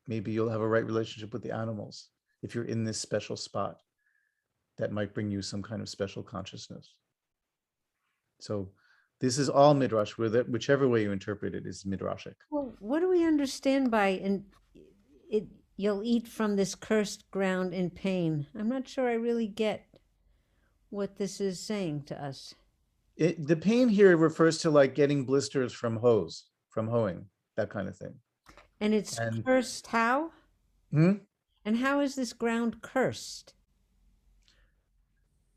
Maybe you'll have a right relationship with the animals if you're in this special spot that might bring you some kind of special consciousness. So this is all midrash, whichever way you interpret it is midrashic. Well, what do we understand by you'll eat from this cursed ground in pain? I'm not sure I really get what this is saying to us. The pain here refers to like getting blisters from hoeing, that kind of thing. And it's cursed how? Hmm? And how is this ground cursed?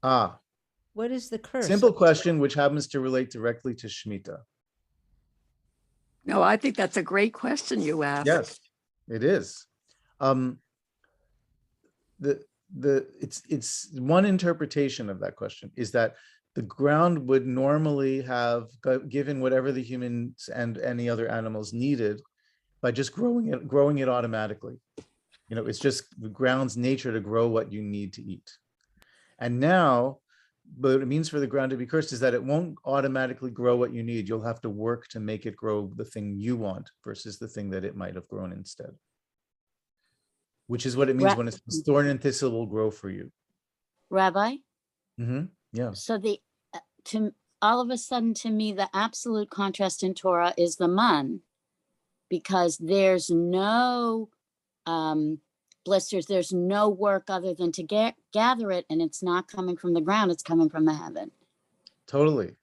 What is the curse? Simple question, which happens to relate directly to Shemitah. No, I think that's a great question you asked. Yes, it is. It's one interpretation of that question is that the ground would normally have given whatever the humans and any other animals needed by just growing it automatically. You know, it's just the ground's nature to grow what you need to eat. And now, what it means for the ground to be cursed is that it won't automatically grow what you need. You'll have to work to make it grow the thing you want versus the thing that it might have grown instead. Which is what it means when it says thorn and thistle will grow for you. Rabbi? Mm-hmm. Yeah. So all of a sudden, to me, the absolute contrast in Torah is the man, because there's no blisters, there's no work other than to gather it, and it's not coming from the ground, it's coming from the heaven. Totally.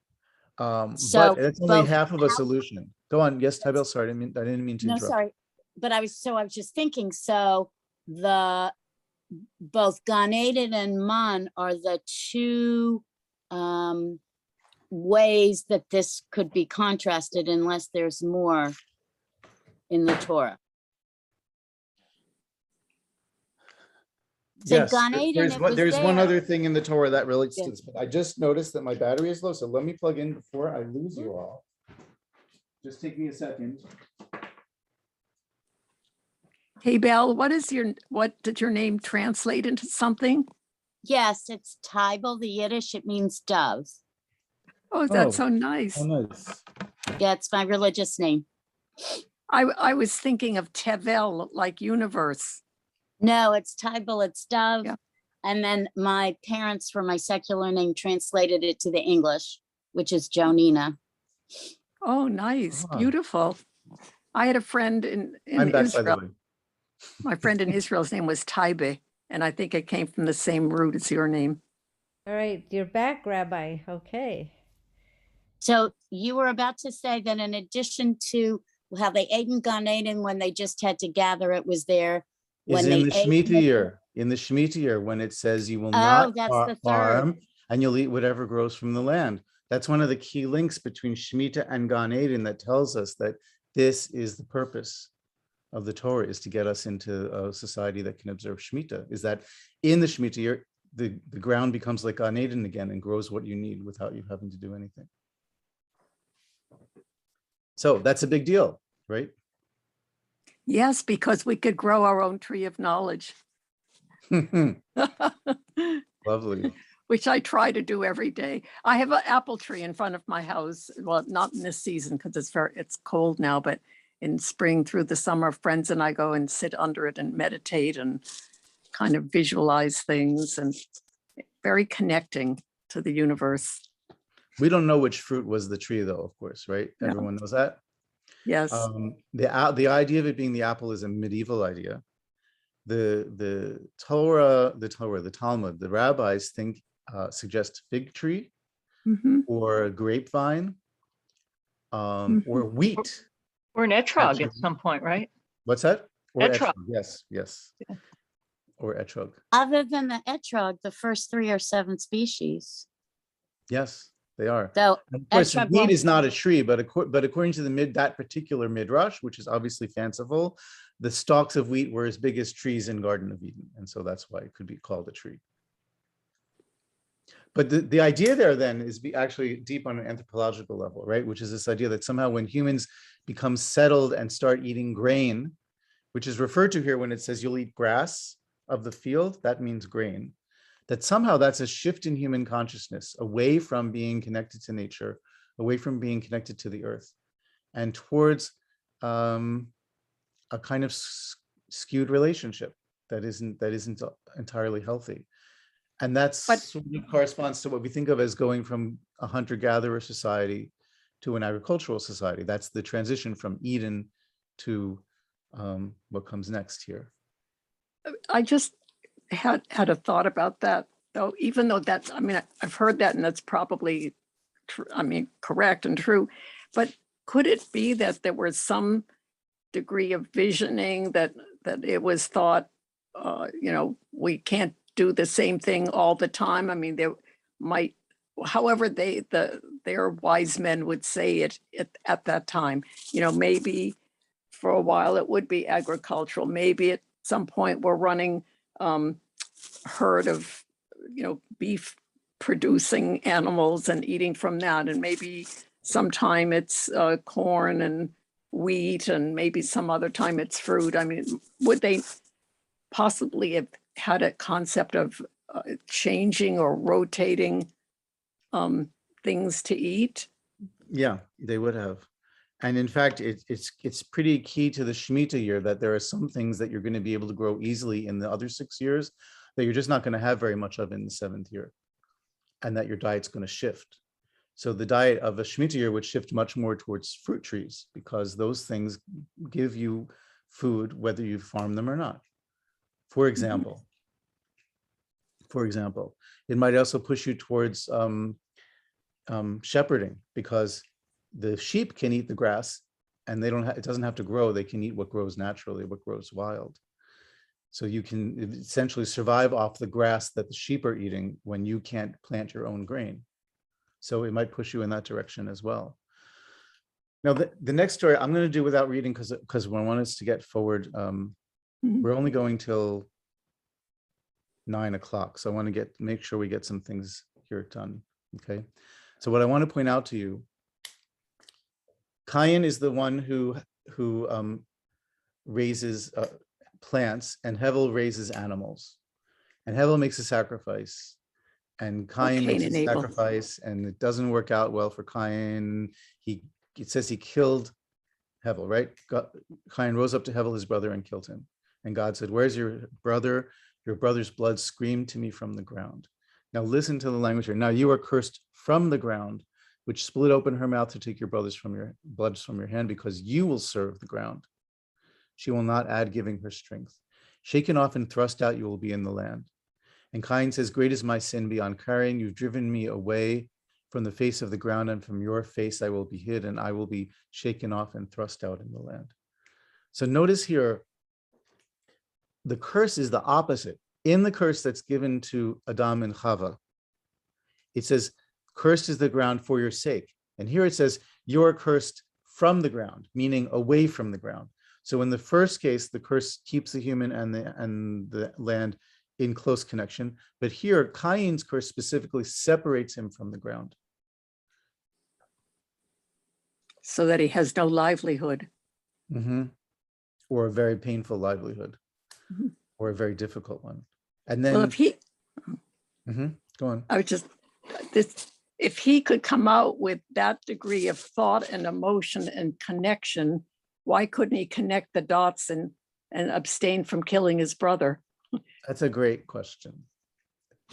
But that's only half of a solution. Go on. Yes, Tabel, sorry, I didn't mean to interrupt. No, sorry. But I was just thinking, so both Gan Eden and Man are the two ways that this could be contrasted, unless there's more in the Torah. So yes, Gan Eden, there's one other thing in the Torah that relates to this, but I just noticed that my battery is low, so let me plug in before I lose you all. Just take me a second. Hey, Belle, what did your name translate into something? Yes, it's Tybal, the Yiddish, it means dove. Oh, that's so nice. Oh, nice. Yeah, it's my religious name. I was thinking of Tevel, like universe. No, it's Tybal, it's dove. Yeah. And then my parents, for my secular name, translated it to the English, which is Jonina. Oh, nice. Beautiful. I had a friend in I'm back, Israel. by the way. My friend in Israel's name was Taibe, and I think it came from the same root as your name. All right, you're back, Rabbi. Okay. So you were about to say that in addition to how they ate in Gan Eden when they just had to gather, it was there. Is in the Shemitah year. In the Shemitah year, when it says you will not farm and you'll eat whatever grows from the land. That's one of the key links between Shemitah and Gan Eden that tells us that this is the purpose of the Torah, is to get us into a society that can observe Shemitah. Is that in the Shemitah year, the ground becomes like Gan Eden again and grows what you need without you having to do anything. So that's a big deal, right? Yes, because we could grow our own tree of knowledge. Lovely. Which I try to do every day. I have an apple tree in front of my house. Well, not in this season because it's cold now, but in spring through the summer, friends and I go and sit under it and meditate and kind of visualize things, and very connecting to the universe. We don't know which fruit was the tree, though, of course, right? No. Everyone knows that. Yes. The idea of it being the apple is a medieval idea. The Torah, the Talmud, the rabbis suggest fig tree, or grapevine, or wheat. Or an etrog at some point, right? What's that? Or etrog. Yes. Yeah. Or etrog. Other than the etrog, the first 3 are 7 species. Yes, they are. So of course, wheat is not a tree, but according to that particular midrash, which is obviously fanciful, the stalks of wheat were as big as trees in Garden of Eden, and so that's why it could be called a tree. But the idea there then is actually deep on an anthropological level, right? Which is this idea that somehow when humans become settled and start eating grain, which is referred to here when it says you'll eat grass of the field, that means grain. that somehow that's a shift in human consciousness away from being connected to nature, away from being connected to the earth, and towards a kind of skewed relationship that isn't entirely healthy. And that's sort of corresponds to what we think of as going from a hunter-gatherer society to an agricultural society. That's the transition from Eden to what comes next here. I just had a thought about that, though, even though that's, I mean, I've heard that and that's probably, correct and true, but could it be that there was some degree of visioning that it was thought, we can't do the same thing all the time? I mean, there might, however their wise men would say it at that time, maybe for a while it would be agricultural. Maybe at some point we're running herd of, beef producing animals and eating from that. And maybe sometime it's corn and wheat, and maybe some other time it's fruit. I mean, would they possibly have had a concept of changing or rotating things to eat? Yeah, they would have. And in fact, it's pretty key to the Shemitah year that there are some things that you're going to be able to grow easily in the other 6 years that you're just not going to have very much of in the 7th year, and that your diet's going to shift. So the diet of a Shemitah year would shift much more towards fruit trees, because those things give you food whether you farm them or not. For example, it might also push you towards shepherding, because the sheep can eat the grass and it doesn't have to grow. They can eat what grows naturally, what grows wild. So you can essentially survive off the grass that the sheep are eating when you can't plant your own grain. So it might push you in that direction as well. Now, the next story I'm going to do without reading, because I want us to get forward. We're only going till 9 o'clock. So I want to make sure we get some things here done. Okay. So what I want to point out to you, Cain is the one who raises plants, and Hevel raises animals. And Hevel makes a sacrifice, and Cain makes a sacrifice, and it doesn't work out well for Cain. It says he killed Hevel, right? Cain rose up to Hevel, his brother, and killed him. And God said, "Where's your brother? Your brother's blood screamed to me from the ground." Now listen to the language here. "Now you are cursed from the ground, which split open her mouth to take your blood from your hand, because you will serve the ground. She will not add, giving her strength. Shaken off and thrust out, you will be in the land." And Cain says, "Great is my sin beyond carrying. You've driven me away from the face of the ground, and from your face I will be hid, and I will be shaken off and thrust out in the land." So notice here, the curse is the opposite. In the curse that's given to Adam and Chava, it says, "Cursed is the ground for your sake." And here it says, "You're cursed from the ground," meaning away from the ground. So in the first case, the curse keeps the human and the land in close connection. But here, Cain's curse specifically separates him from the ground. So that he has no livelihood. Or a very painful livelihood, or a very difficult one. And then, well, if he, go on. I was just, if he could come out with that degree of thought and emotion and connection, why couldn't he connect the dots and abstain from killing his brother? That's a great question.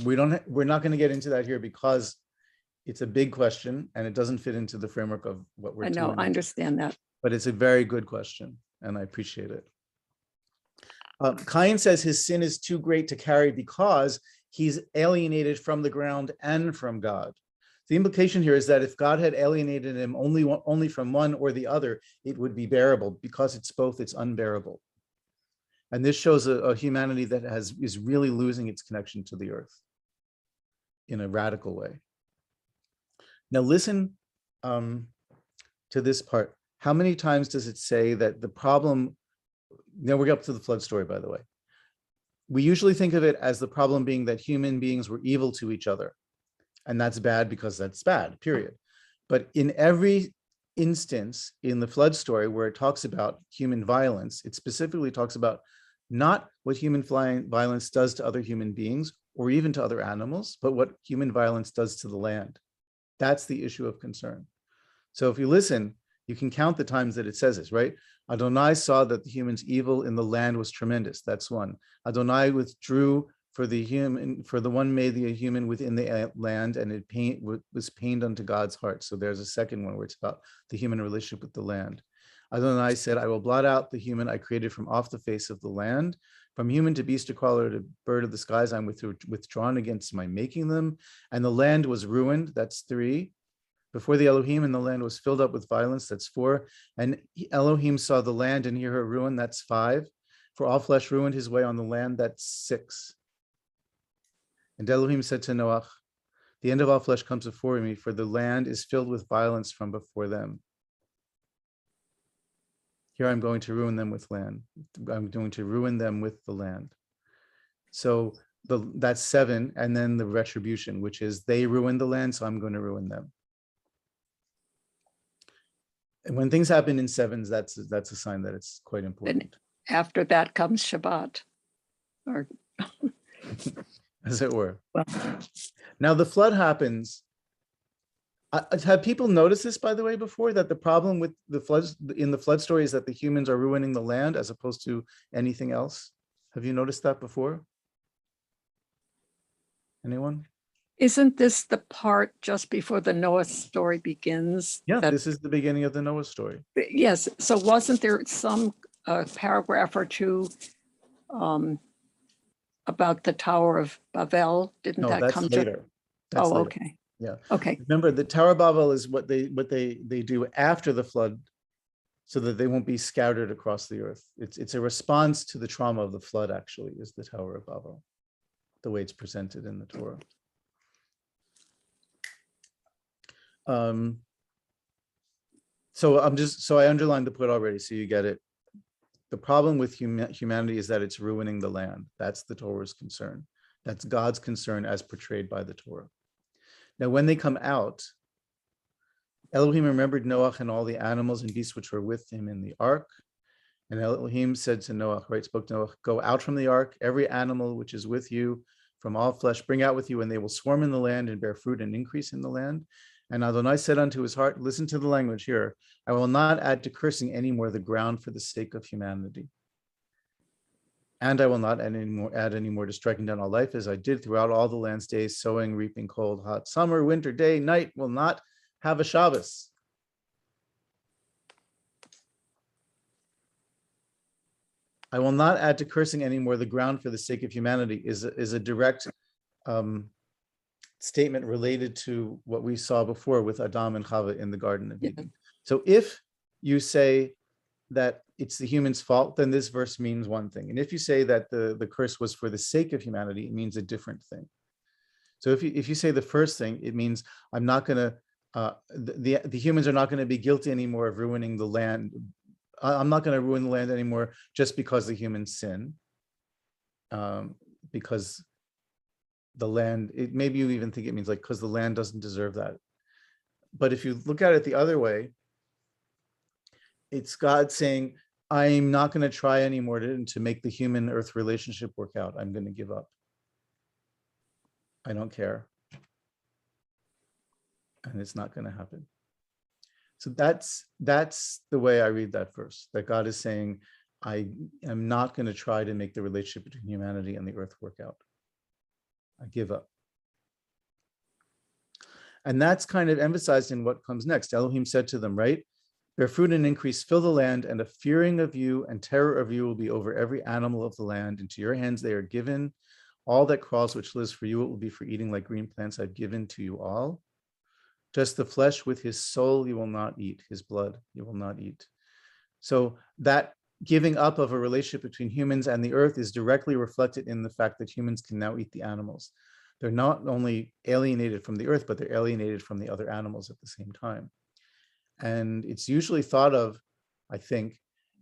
We're not going to get into that here, because it's a big question and it doesn't fit into the framework of what we're doing. I know, I understand that. But it's a very good question, and I appreciate it. Cain says his sin is too great to carry because he's alienated from the ground and from God. The implication here is that if God had alienated him only from one or the other, it would be bearable. Because it's both, it's unbearable. And this shows a humanity that is really losing its connection to the earth in a radical way. Now listen to this part. How many times does it say that the problem, now we're up to the flood story, by the way. We usually think of it as the problem being that human beings were evil to each other. And that's bad because that's bad, period. But in every instance in the flood story where it talks about human violence, it specifically talks about not what human violence does to other human beings or even to other animals, but what human violence does to the land. That's the issue of concern. So if you listen, you can count the times that it says this, right? Adonai saw that the human's evil in the land was tremendous. That's one. Adonai withdrew for the one made the human within the land, and it was pained unto God's heart. So there's a second one where it's about the human relationship with the land. Adonai said, I will blot out the human I created from off the face of the land. From human to beast to crawler to bird of the skies, I'm withdrawn against my making them. And the land was ruined. That's 3. Before the Elohim, and the land was filled up with violence. That's 4. And Elohim saw the land and hear her ruin. That's 5. For all flesh ruined his way on the land. That's 6. And Elohim said to Noach, the end of all flesh comes before me, for the land is filled with violence from before them. Here I'm going to ruin them with land. I'm going to ruin them with the land. So that's 7, and then the retribution, which is they ruined the land, so I'm going to ruin them. And when things happen in 7s, that's a sign that it's quite important. And after that comes Shabbat, or as it were. well, Now the flood happens. Have people noticed this, by the way, before, that the problem with the floods in the flood story is that the humans are ruining the land as opposed to anything else? Have you noticed that before? Anyone? isn't this the part just before the Noah story begins? Yeah, that- this is the beginning of the Noah story. Yes, so wasn't there some paragraph or two about the Tower of Babel? Didn't No, that that's come later. That's Oh, later. okay. Yeah. Okay, Remember, the Tower of Babel is what they do after the flood, so that they won't be scattered across the earth. It's a response to the trauma of the flood. Actually, is the Tower of Babel, the way it's presented in the Torah. So I underlined the put already, so you get it. The problem with humanity is that it's ruining the land. That's the Torah's concern. That's God's concern as portrayed by the Torah. Now, when they come out, Elohim remembered Noach and all the animals and beasts which were with him in the ark. And Elohim said to Noach, right, spoke to Noach, go out from the ark, every animal which is with you from all flesh, bring out with you, and they will swarm in the land and bear fruit and increase in the land. And Adonai said unto his heart, listen to the language here, I will not add to cursing any more the ground for the sake of humanity. And I will not add any more to striking down all life, as I did throughout all the land's days, sowing, reaping, cold, hot, summer, winter, day, night will not have a Shabbos. I will not add to cursing any more the ground for the sake of humanity is a direct statement related to what we saw before with Adam and Chava in the Garden of Eden. So if you say that it's the human's fault, then this verse means one thing. And if you say that the curse was for the sake of humanity, it means a different thing. So if you say the first thing, it means I'm not going to, the humans are not going to be guilty anymore of ruining the land. I'm not going to ruin the land anymore just because the humans sin. Because the land, maybe you even think it means like, because the land doesn't deserve that. But if you look at it the other way, it's God saying, I'm not going to try anymore to make the human earth relationship work out. I'm going to give up. I don't care. And it's not going to happen. So that's the way I read that verse, that God is saying, I am not going to try to make the relationship between humanity and the earth work out. I give up. And that's kind of emphasized in what comes next. Elohim said to them, right? Bear fruit and increase, fill the land, and a fearing of you and terror of you will be over every animal of the land. Into your hands they are given. All that crawls, which lives for you, it will be for eating like green plants I've given to you all. Just the flesh with his soul you will not eat, his blood you will not eat. So that giving up of a relationship between humans and the earth is directly reflected in the fact that humans can now eat the animals. They're not only alienated from the earth, but they're alienated from the other animals at the same time. And it's usually thought of, I think,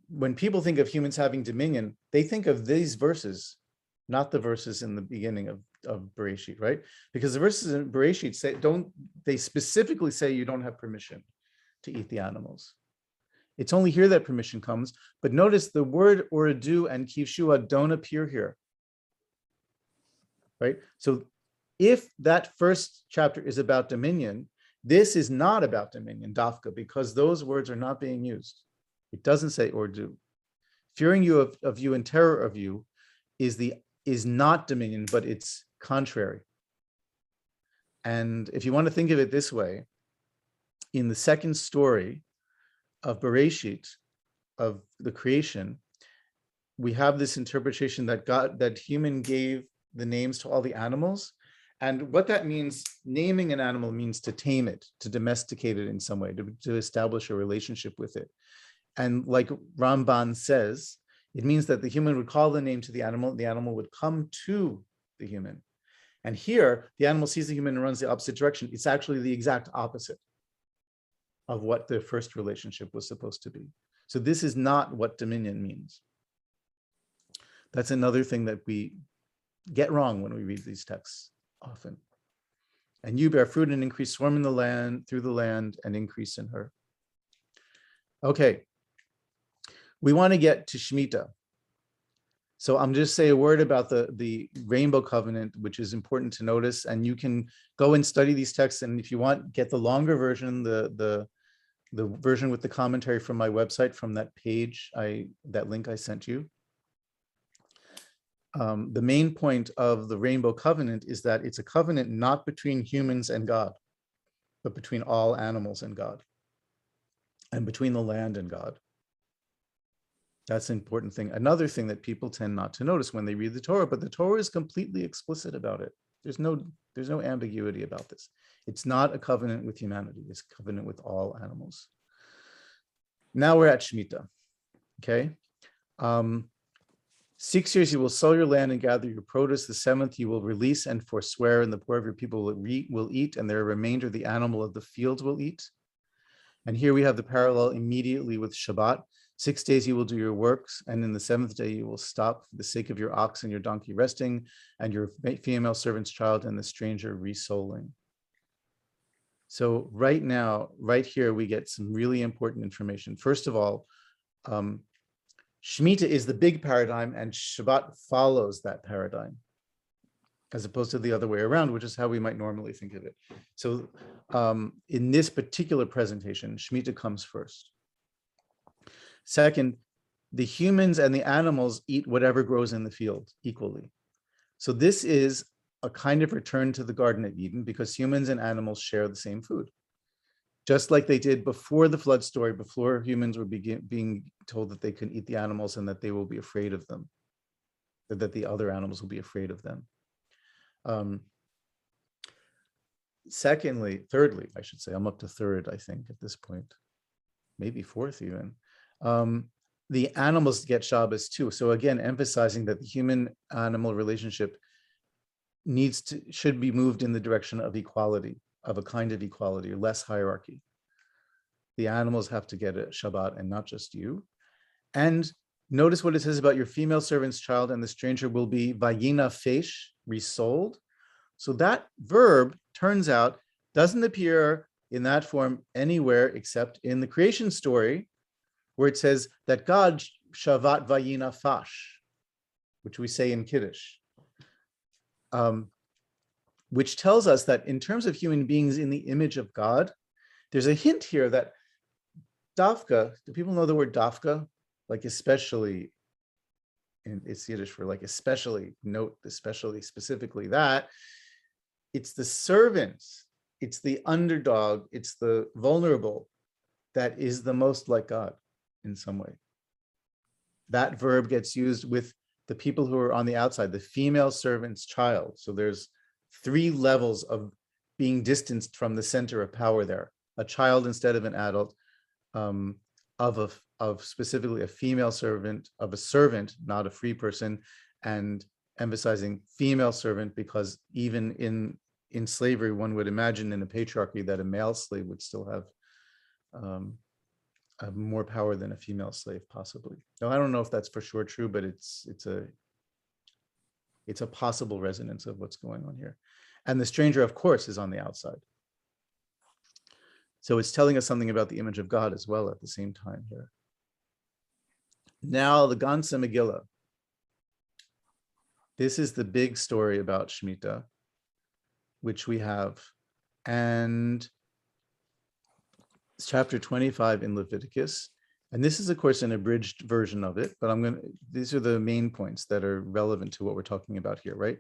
when people think of humans having dominion, they think of these verses, not the verses in the beginning of Bereishit, right? Because the verses in Bereishit say, they specifically say you don't have permission to eat the animals. It's only here that permission comes, but notice the word uradu and kivshua don't appear here. right? So if that first chapter is about dominion, this is not about dominion, dafka, because those words are not being used. It doesn't say or do. Fearing you of you and terror of you is not dominion, but it's contrary. And if you want to think of it this way, in the second story of Bereishit, of the creation, we have this interpretation that human gave the names to all the animals. And what that means, naming an animal means to tame it, to domesticate it in some way, to establish a relationship with it. And like Rambam says, it means that the human would call the name to the animal would come to the human. And here, the animal sees the human and runs the opposite direction. It's actually the exact opposite of what the first relationship was supposed to be. So this is not what dominion means. That's another thing that we get wrong when we read these texts often. And you bear fruit and increase, swarm in the land, through the land, and increase in her. Okay. We want to get to Shemitah. So I'm just say a word about the rainbow covenant, which is important to notice. And you can go and study these texts. And if you want, get the longer version, the version with the commentary from my website, from that page, that link I sent you. The main point of the rainbow covenant is that it's a covenant not between humans and God, but between all animals and God, and between the land and God. That's an important thing. Another thing that people tend not to notice when they read the Torah, but the Torah is completely explicit about it. There's no ambiguity about this. It's not a covenant with humanity. It's a covenant with all animals. Now we're at Shemitah. Okay. 6 years you will sow your land and gather your produce. The 7th you will release and forswear, and the poor of your people will eat, and their remainder the animal of the fields will eat. And here we have the parallel immediately with Shabbat. 6 days you will do your works, and in the 7th day you will stop for the sake of your ox and your donkey resting, and your female servant's child and the stranger resoling. So right now, right here, we get some really important information. First of all, Shemitah is the big paradigm, and Shabbat follows that paradigm, as opposed to the other way around, which is how we might normally think of it. So in this particular presentation, Shemitah comes first. Second, the humans and the animals eat whatever grows in the field equally. So this is a kind of return to the Garden of Eden, because humans and animals share the same food. Just like they did before the flood story, before humans were being told that they can eat the animals and that they will be afraid of them, that the other animals will be afraid of them. Thirdly, I should say, I'm up to third, I think, at this point, maybe fourth even. The animals get Shabbos too. So again, emphasizing that the human-animal relationship should be moved in the direction of equality, of a kind of equality, or less hierarchy. The animals have to get a Shabbat and not just you. And notice what it says about your female servant's child, and the stranger will be vayinafesh, resold. So that verb, turns out, doesn't appear in that form anywhere except in the creation story, where it says that God shavat vayinafash, which we say in Kiddush, which tells us that in terms of human beings in the image of God, there's a hint here that dafka, do people know the word dafka? Like especially, and it's Yiddish for like especially, note especially, specifically that, it's the servant, it's the underdog, it's the vulnerable that is the most like God in some way. That verb gets used with the people who are on the outside, the female servant's child. So there's 3 levels of being distanced from the center of power there. A child instead of an adult, of specifically a female servant, of a servant, not a free person, and emphasizing female servant because even in slavery, one would imagine in a patriarchy that a male slave would still have more power than a female slave, possibly. Now, I don't know if that's for sure true, but it's a possible resonance of what's going on here. And the stranger, of course, is on the outside. So it's telling us something about the image of God as well at the same time here. Now, the Gansa Megillah. This is the big story about Shemitah, which we have. And it's chapter 25 in Leviticus. And this is, of course, an abridged version of it, but these are the main points that are relevant to what we're talking about here, right?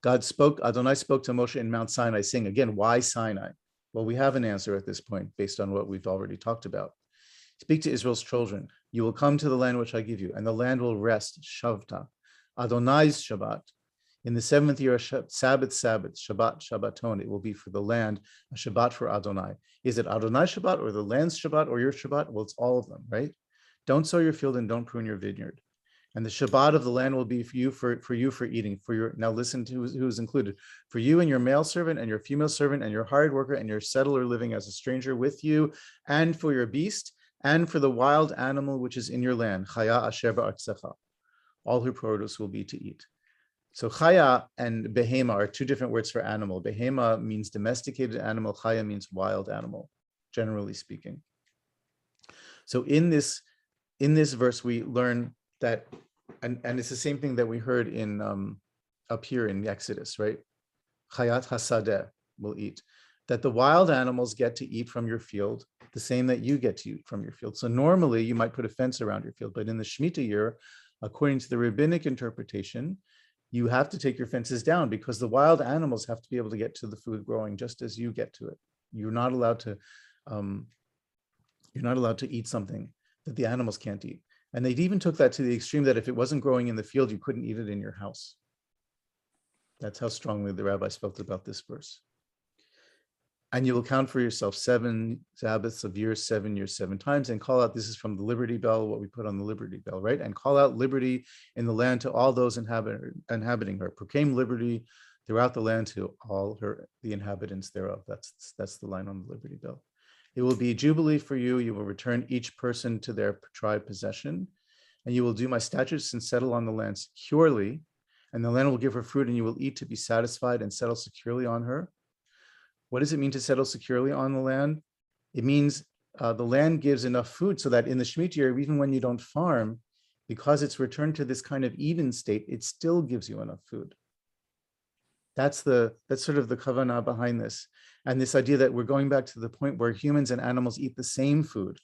Adonai spoke to Moshe in Mount Sinai, saying, again, why Sinai? Well, we have an answer at this point based on what we've already talked about. Speak to Israel's children. You will come to the land which I give you, and the land will rest, Shavta, Adonai's Shabbat. In the 7th year, Sabbath, Shabbat, Shabbaton, it will be for the land, a Shabbat for Adonai. Is it Adonai Shabbat or the land's Shabbat or your Shabbat? Well, it's all of them, right? Don't sow your field and don't prune your vineyard. And the Shabbat of the land will be for you for eating. Now listen to who's included. For you and your male servant and your female servant and your hired worker and your settler living as a stranger with you, and for your beast and for the wild animal which is in your land, Chaya asher ba'artzecha. All her produce will be to eat. So chaya and behema are two different words for animal. Behema means domesticated animal. Chaya means wild animal, generally speaking. So in this verse, we learn that, and it's the same thing that we heard in up here in Exodus, right? Chayat hasadeh will eat. That the wild animals get to eat from your field, the same that you get to eat from your field. So normally you might put a fence around your field, but in the Shemitah year, according to the rabbinic interpretation, you have to take your fences down because the wild animals have to be able to get to the food growing just as you get to it. You're not allowed to eat something that the animals can't eat. And they even took that to the extreme that if it wasn't growing in the field, you couldn't eat it in your house. That's how strongly the rabbis felt about this verse. And you will count for yourself 7 Sabbaths of years, 7 years, 7 times, and call out, this is from the Liberty Bell, what we put on the Liberty Bell, right? And call out liberty in the land to all those inhabiting her. Proclaim liberty throughout the land to all the inhabitants thereof. That's the line on the Liberty Bell. It will be jubilee for you. You will return each person to their tribe possession, and you will do my statutes and settle on the land securely, and the land will give her fruit, and you will eat to be satisfied and settle securely on her. What does it mean to settle securely on the land? It means the land gives enough food so that in the Shemitah year, even when you don't farm, because it's returned to this kind of even state, it still gives you enough food. That's sort of the kavanah behind this. And this idea that we're going back to the point where humans and animals eat the same food,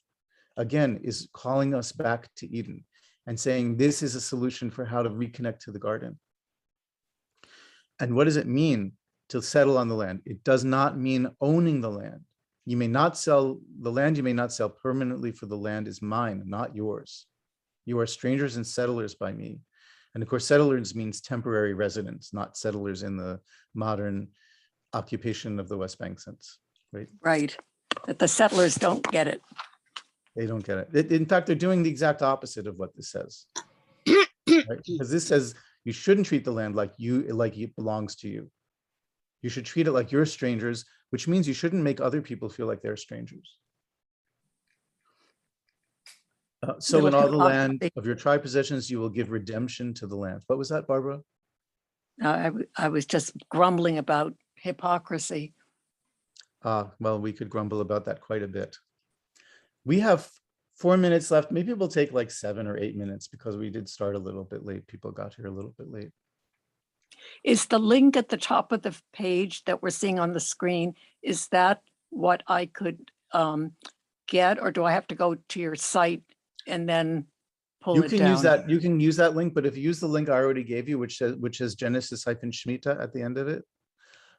again, is calling us back to Eden and saying this is a solution for how to reconnect to the garden. And what does it mean to settle on the land? It does not mean owning the land. You may not sell the land, you may not sell permanently, for the land is mine, not yours. You are strangers and settlers by me. And of course, settlers means temporary residents, not settlers in the modern occupation of the West Bank sense, right? Right. That the settlers don't get it. They don't get it. In fact, they're doing the exact opposite of what this says. Right? Because this says you shouldn't treat the land like it belongs to you. You should treat it like you're strangers, which means you shouldn't make other people feel like they're strangers. So in all the land of your tribe possessions, you will give redemption to the land. What was that, Barbara? I was just grumbling about hypocrisy. Well, we could grumble about that quite a bit. We have 4 minutes left. Maybe we'll take like 7 or 8 minutes because we did start a little bit late. People got here a little bit late. Is the link at the top of the page that we're seeing on the screen, is that what I could get, or do I have to go to your site and then pull it down? You can use that link, but if you use the link I already gave you, which says Genesis-Shemitah at the end of it,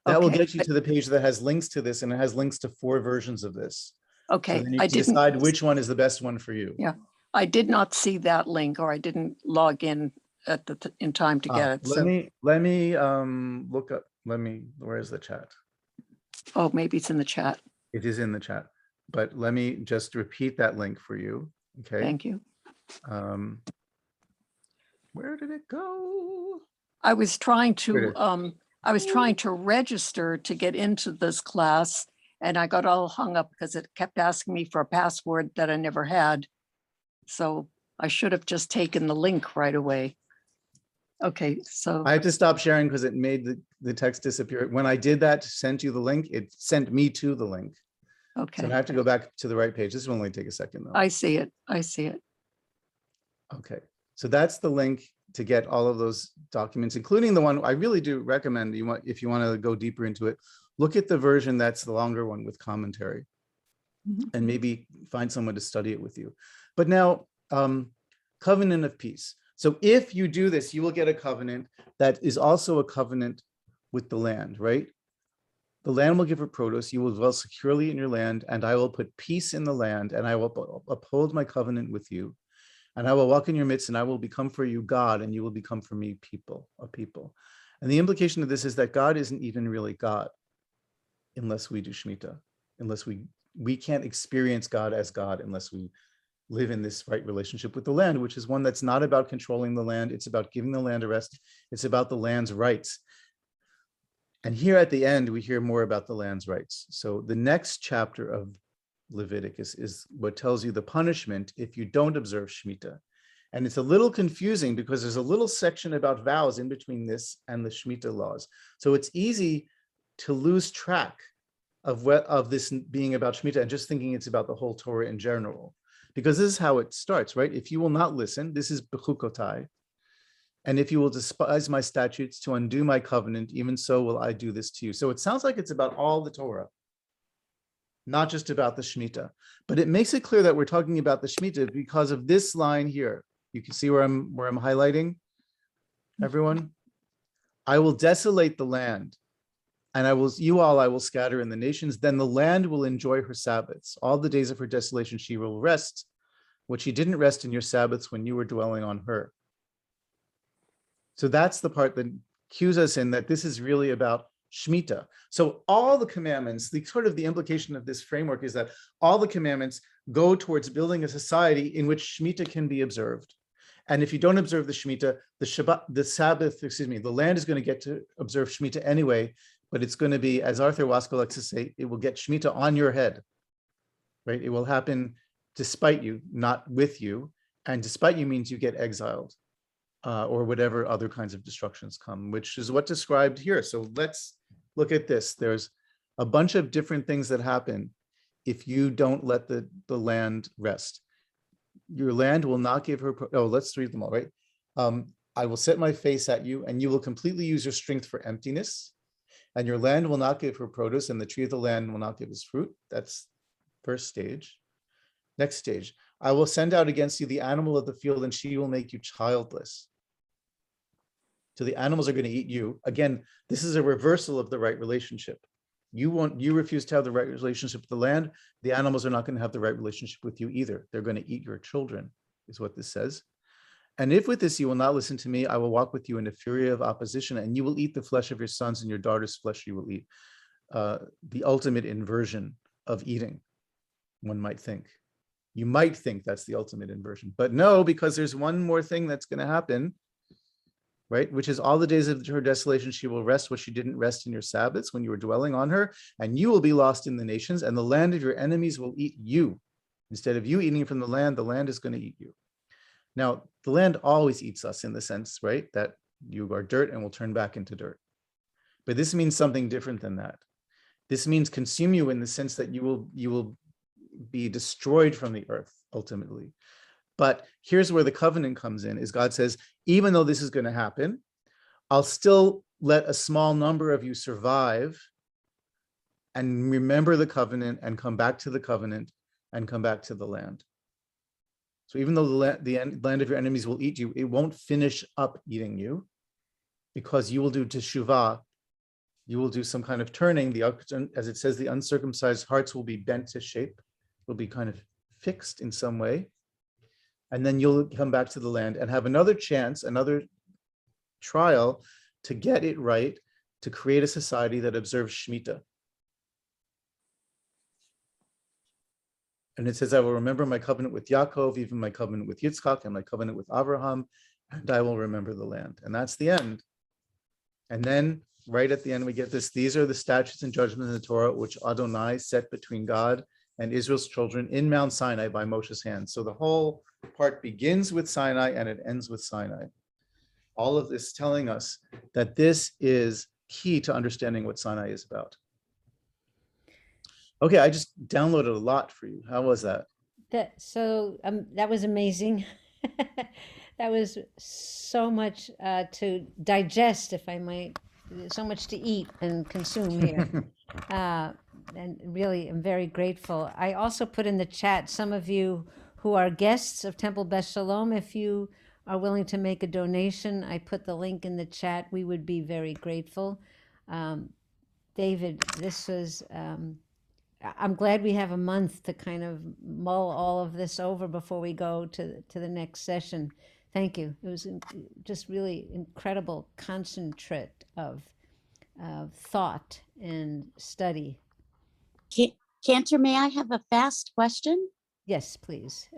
that will get you to the page that has links to this, and it has links to 4 versions of this. Okay. So then you can decide which one is the best one for you. Yeah, I did not see that link, or I didn't log in at in time to get it. Let me look up. Where is the chat? Oh, maybe it's in the chat. It is in the chat, but let me just repeat that link for you. Okay. Thank you. Where did it go? I was trying to register to get into this class, and I got all hung up because it kept asking me for a password that I never had. So I should have just taken the link right away. Okay, so I had to stop sharing because it made the text disappear. When I did that, sent you the link, it sent me to the link. okay, So I have to go back to the right page. This will only take a second though. I see it. Okay, so that's the link to get all of those documents, including the one I really do recommend if you want to go deeper into it, look at the version that's the longer one with commentary, and maybe find someone to study it with you. But now, covenant of peace. So if you do this, you will get a covenant that is also a covenant with the land, right? The land will give her produce, you will dwell securely in your land, and I will put peace in the land, and I will uphold my covenant with you. And I will walk in your midst, and I will become for you God, and you will become for me a people. And the implication of this is that God isn't even really God unless we do Shemitah, unless we can't experience God as God unless we live in this right relationship with the land, which is one that's not about controlling the land. It's about giving the land a rest. It's about the land's rights. And here at the end, we hear more about the land's rights. So the next chapter of Leviticus is what tells you the punishment if you don't observe Shemitah. And it's a little confusing because there's a little section about vows in between this and the Shemitah laws. So it's easy to lose track of this being about Shemitah and just thinking it's about the whole Torah in general. Because this is how it starts, right? If you will not listen, this is bechukotai. And if you will despise my statutes to undo my covenant, even so will I do this to you. So it sounds like it's about all the Torah, not just about the Shemitah. But it makes it clear that we're talking about the Shemitah because of this line here. You can see where I'm highlighting, everyone. I will desolate the land, and I will scatter in the nations. Then the land will enjoy her Sabbaths. All the days of her desolation she will rest, what she didn't rest in your Sabbaths when you were dwelling on her. So that's the part that cues us in that this is really about Shemitah. So all the commandments, the implication of this framework is that all the commandments go towards building a society in which Shemitah can be observed. And if you don't observe the Shemitah, the land is going to get to observe Shemitah anyway, but it's going to be, as Arthur Waskell likes to say, it will get Shemitah on your head, right? It will happen despite you, not with you. And despite you means you get exiled. Or whatever other kinds of destructions come, which is what described here. So let's look at this. There's a bunch of different things that happen if you don't let the land rest. Your land will not give her, let's read them all, right? I will set my face at you, and you will completely use your strength for emptiness, and your land will not give her produce, and the tree of the land will not give his fruit. That's first stage. Next stage, I will send out against you the animal of the field, and she will make you childless. So the animals are going to eat you. Again, this is a reversal of the right relationship. You refuse to have the right relationship with the land. The animals are not going to have the right relationship with you either. They're going to eat your children, is what this says. And if with this you will not listen to me, I will walk with you in a fury of opposition, and you will eat the flesh of your sons, and your daughter's flesh you will eat. The ultimate inversion of eating, one might think. You might think that's the ultimate inversion, but no, because there's one more thing that's going to happen, right? Which is all the days of her desolation, she will rest what she didn't rest in your Sabbaths when you were dwelling on her, and you will be lost in the nations, and the land of your enemies will eat you. Instead of you eating from the land is going to eat you. Now, the land always eats us in the sense, right, that you are dirt and will turn back into dirt. But this means something different than that. This means consume you in the sense that you will be destroyed from the earth ultimately. But here's where the covenant comes in, is God says, even though this is going to happen, I'll still let a small number of you survive and remember the covenant and come back to the covenant and come back to the land. So even though the land of your enemies will eat you, it won't finish up eating you, because you will do teshuvah. You will do some kind of turning. As it says, the uncircumcised hearts will be bent to shape, will be kind of fixed in some way. And then you'll come back to the land and have another chance, another trial to get it right, to create a society that observes Shemitah. And it says, I will remember my covenant with Yaakov, even my covenant with Yitzchak, and my covenant with Abraham, and I will remember the land. And that's the end. And then right at the end, we get this, these are the statutes and judgments in the Torah, which Adonai set between God and Israel's children in Mount Sinai by Moshe's hand. So the whole part begins with Sinai and it ends with Sinai. All of this telling us that this is key to understanding what Sinai is about. Okay, I just downloaded a lot for you. How was that? That was amazing. That was so much to digest, if I might, so much to eat and consume here. And really, I'm very grateful. I also put in the chat some of you who are guests of Temple Beth Shalom. If you are willing to make a donation, I put the link in the chat. We would be very grateful. David, this was, I'm glad we have a month to kind of mull all of this over before we go to the next session. Thank you. It was just really incredible concentrate of thought and study. Cantor, may I have a fast question? Yes, please.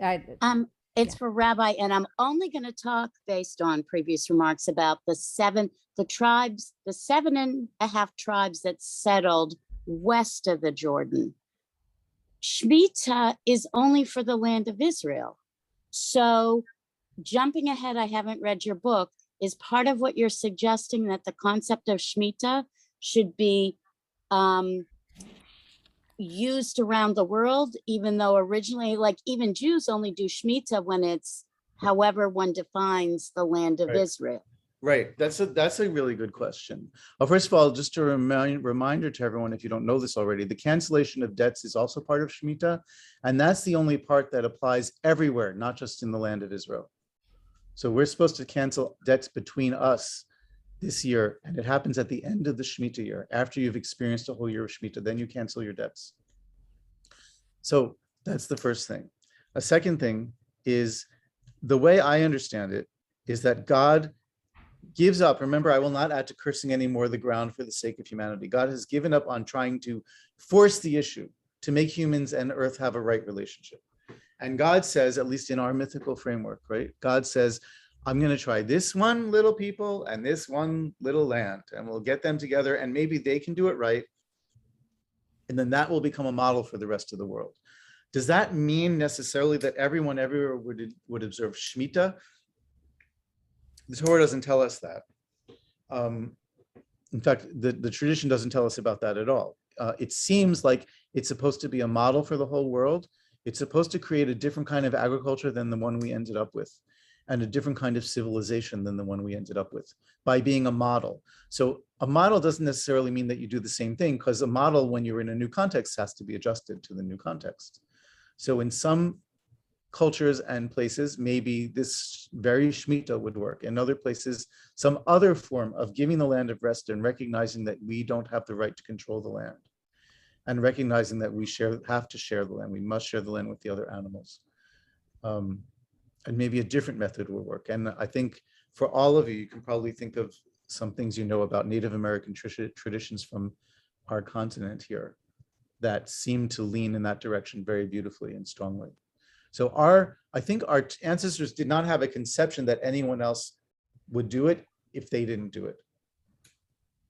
It's for Rabbi, and I'm only going to talk based on previous remarks about the 7.5 tribes that settled west of the Jordan. Shemitah is only for the land of Israel. So jumping ahead, I haven't read your book. Is part of what you're suggesting that the concept of Shemitah should be used around the world, even though originally, like even Jews only do Shemitah when it's however one defines the land of Right. Israel. Right. That's a really good question. First of all, just a reminder to everyone, if you don't know this already, the cancellation of debts is also part of Shemitah, and that's the only part that applies everywhere, not just in the land of Israel. So we're supposed to cancel debts between us this year, and it happens at the end of the Shemitah year. After you've experienced a whole year of Shemitah, then you cancel your debts. So that's the first thing. A second thing is, the way I understand it is that God gives up. Remember, I will not add to cursing any more the ground for the sake of humanity. God has given up on trying to force the issue to make humans and earth have a right relationship. And God says, at least in our mythical framework, right? God says, I'm going to try this one little people and this one little land, and we'll get them together, and maybe they can do it right. And then that will become a model for the rest of the world. Does that mean necessarily that everyone everywhere would observe Shemitah? The Torah doesn't tell us that. In fact, the tradition doesn't tell us about that at all. It seems like it's supposed to be a model for the whole world. It's supposed to create a different kind of agriculture than the one we ended up with, and a different kind of civilization than the one we ended up with, by being a model. So a model doesn't necessarily mean that you do the same thing, because a model, when you're in a new context, has to be adjusted to the new context. So in some cultures and places, maybe this very Shemitah would work. In other places, some other form of giving the land of rest and recognizing that we don't have the right to control the land, and recognizing that we have to share the land. We must share the land with the other animals. And maybe a different method will work. And I think for all of you, you can probably think of some things you know about Native American traditions from our continent here that seem to lean in that direction very beautifully and strongly. So I think our ancestors did not have a conception that anyone else would do it if they didn't do it.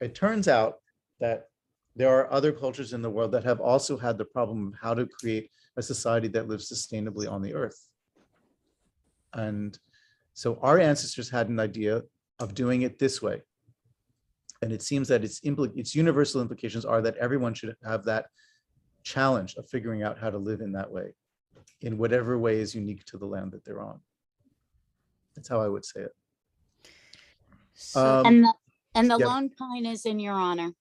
It turns out that there are other cultures in the world that have also had the problem of how to create a society that lives sustainably on the earth. And so our ancestors had an idea of doing it this way. And it seems that its universal implications are that everyone should have that challenge of figuring out how to live in that way, in whatever way is unique to the land that they're on. That's how I would say it. So, And the yeah. lone pine is in your honor.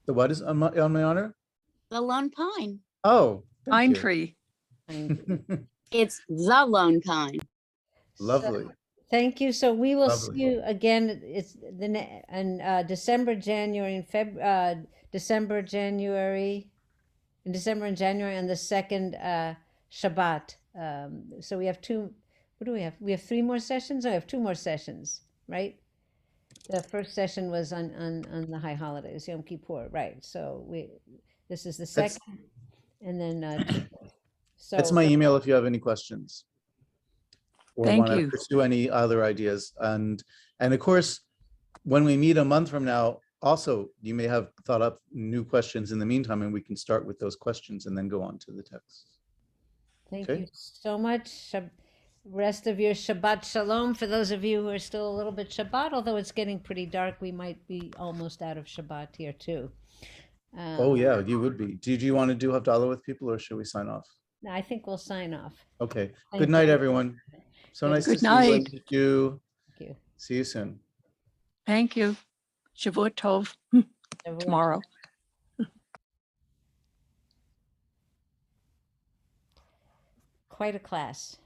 The what is on my honor? The lone pine. Oh, thank Pine you. tree. It's the lone pine. Lovely. thank you. So we will Lovely. see you again. It's in December, January, and December and January, and the second Shabbat. So we have two. What do we have? We have 3 more sessions. I have 2 more sessions, right? The first session was on the high holidays, Yom Kippur, right? So this is the That's- second, and then so That's my email if you have any questions or Thank want to you. pursue any other ideas. And of course, when we meet a month from now, also, you may have thought up new questions in the meantime, and we can start with those questions and then go on to the text. Thank Okay. you so much. Rest of your Shabbat Shalom. For those of you who are still a little bit Shabbat, although it's getting pretty dark, we might be almost out of Shabbat here too. Oh yeah, you would be. Do you want to do Havdalah with people, or should we sign off? I think we'll sign off. Okay. Thank Good night, you. everyone. So nice to Good see you. night. Thank you. Thank you. See you soon. Thank you. Shavua Tov Everyone- tomorrow. Quite a class.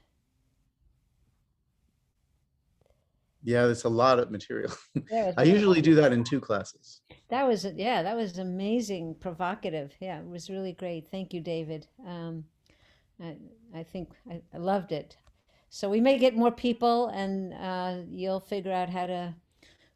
Yeah, that's a lot of material. Yeah, I usually do that in 2 classes. that was amazing, provocative. Yeah, it was really great. Thank you, David. I think I loved it. So we may get more people, and you'll figure out how to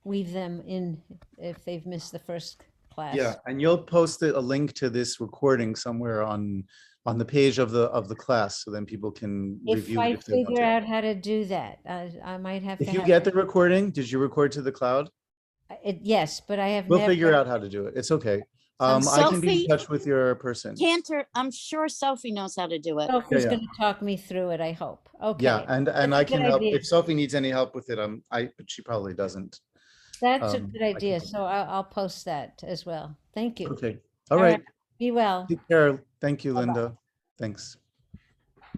weave them in if they've missed the first class. Yeah, and you'll post a link to this recording somewhere on the page of the class, so then people can If review I it if they want figure to. out how to do that, I might have to. If you have get the recording, did you record to the cloud? yes, but I have We'll never. figure out how to do it. It's okay. I can be in Sophie- touch with your person. Cantor, I'm sure Sophie knows how to do it. Sophie's yeah. going to talk me through it, I hope. Okay. Yeah, and That's a I good can help idea. if Sophie needs any help with it. But she probably doesn't. That's a I good can idea. help. So I'll post that as well. Thank you. Okay. All All right. right. Be well. Take care. Thank you, Bye-bye. Linda. Thanks.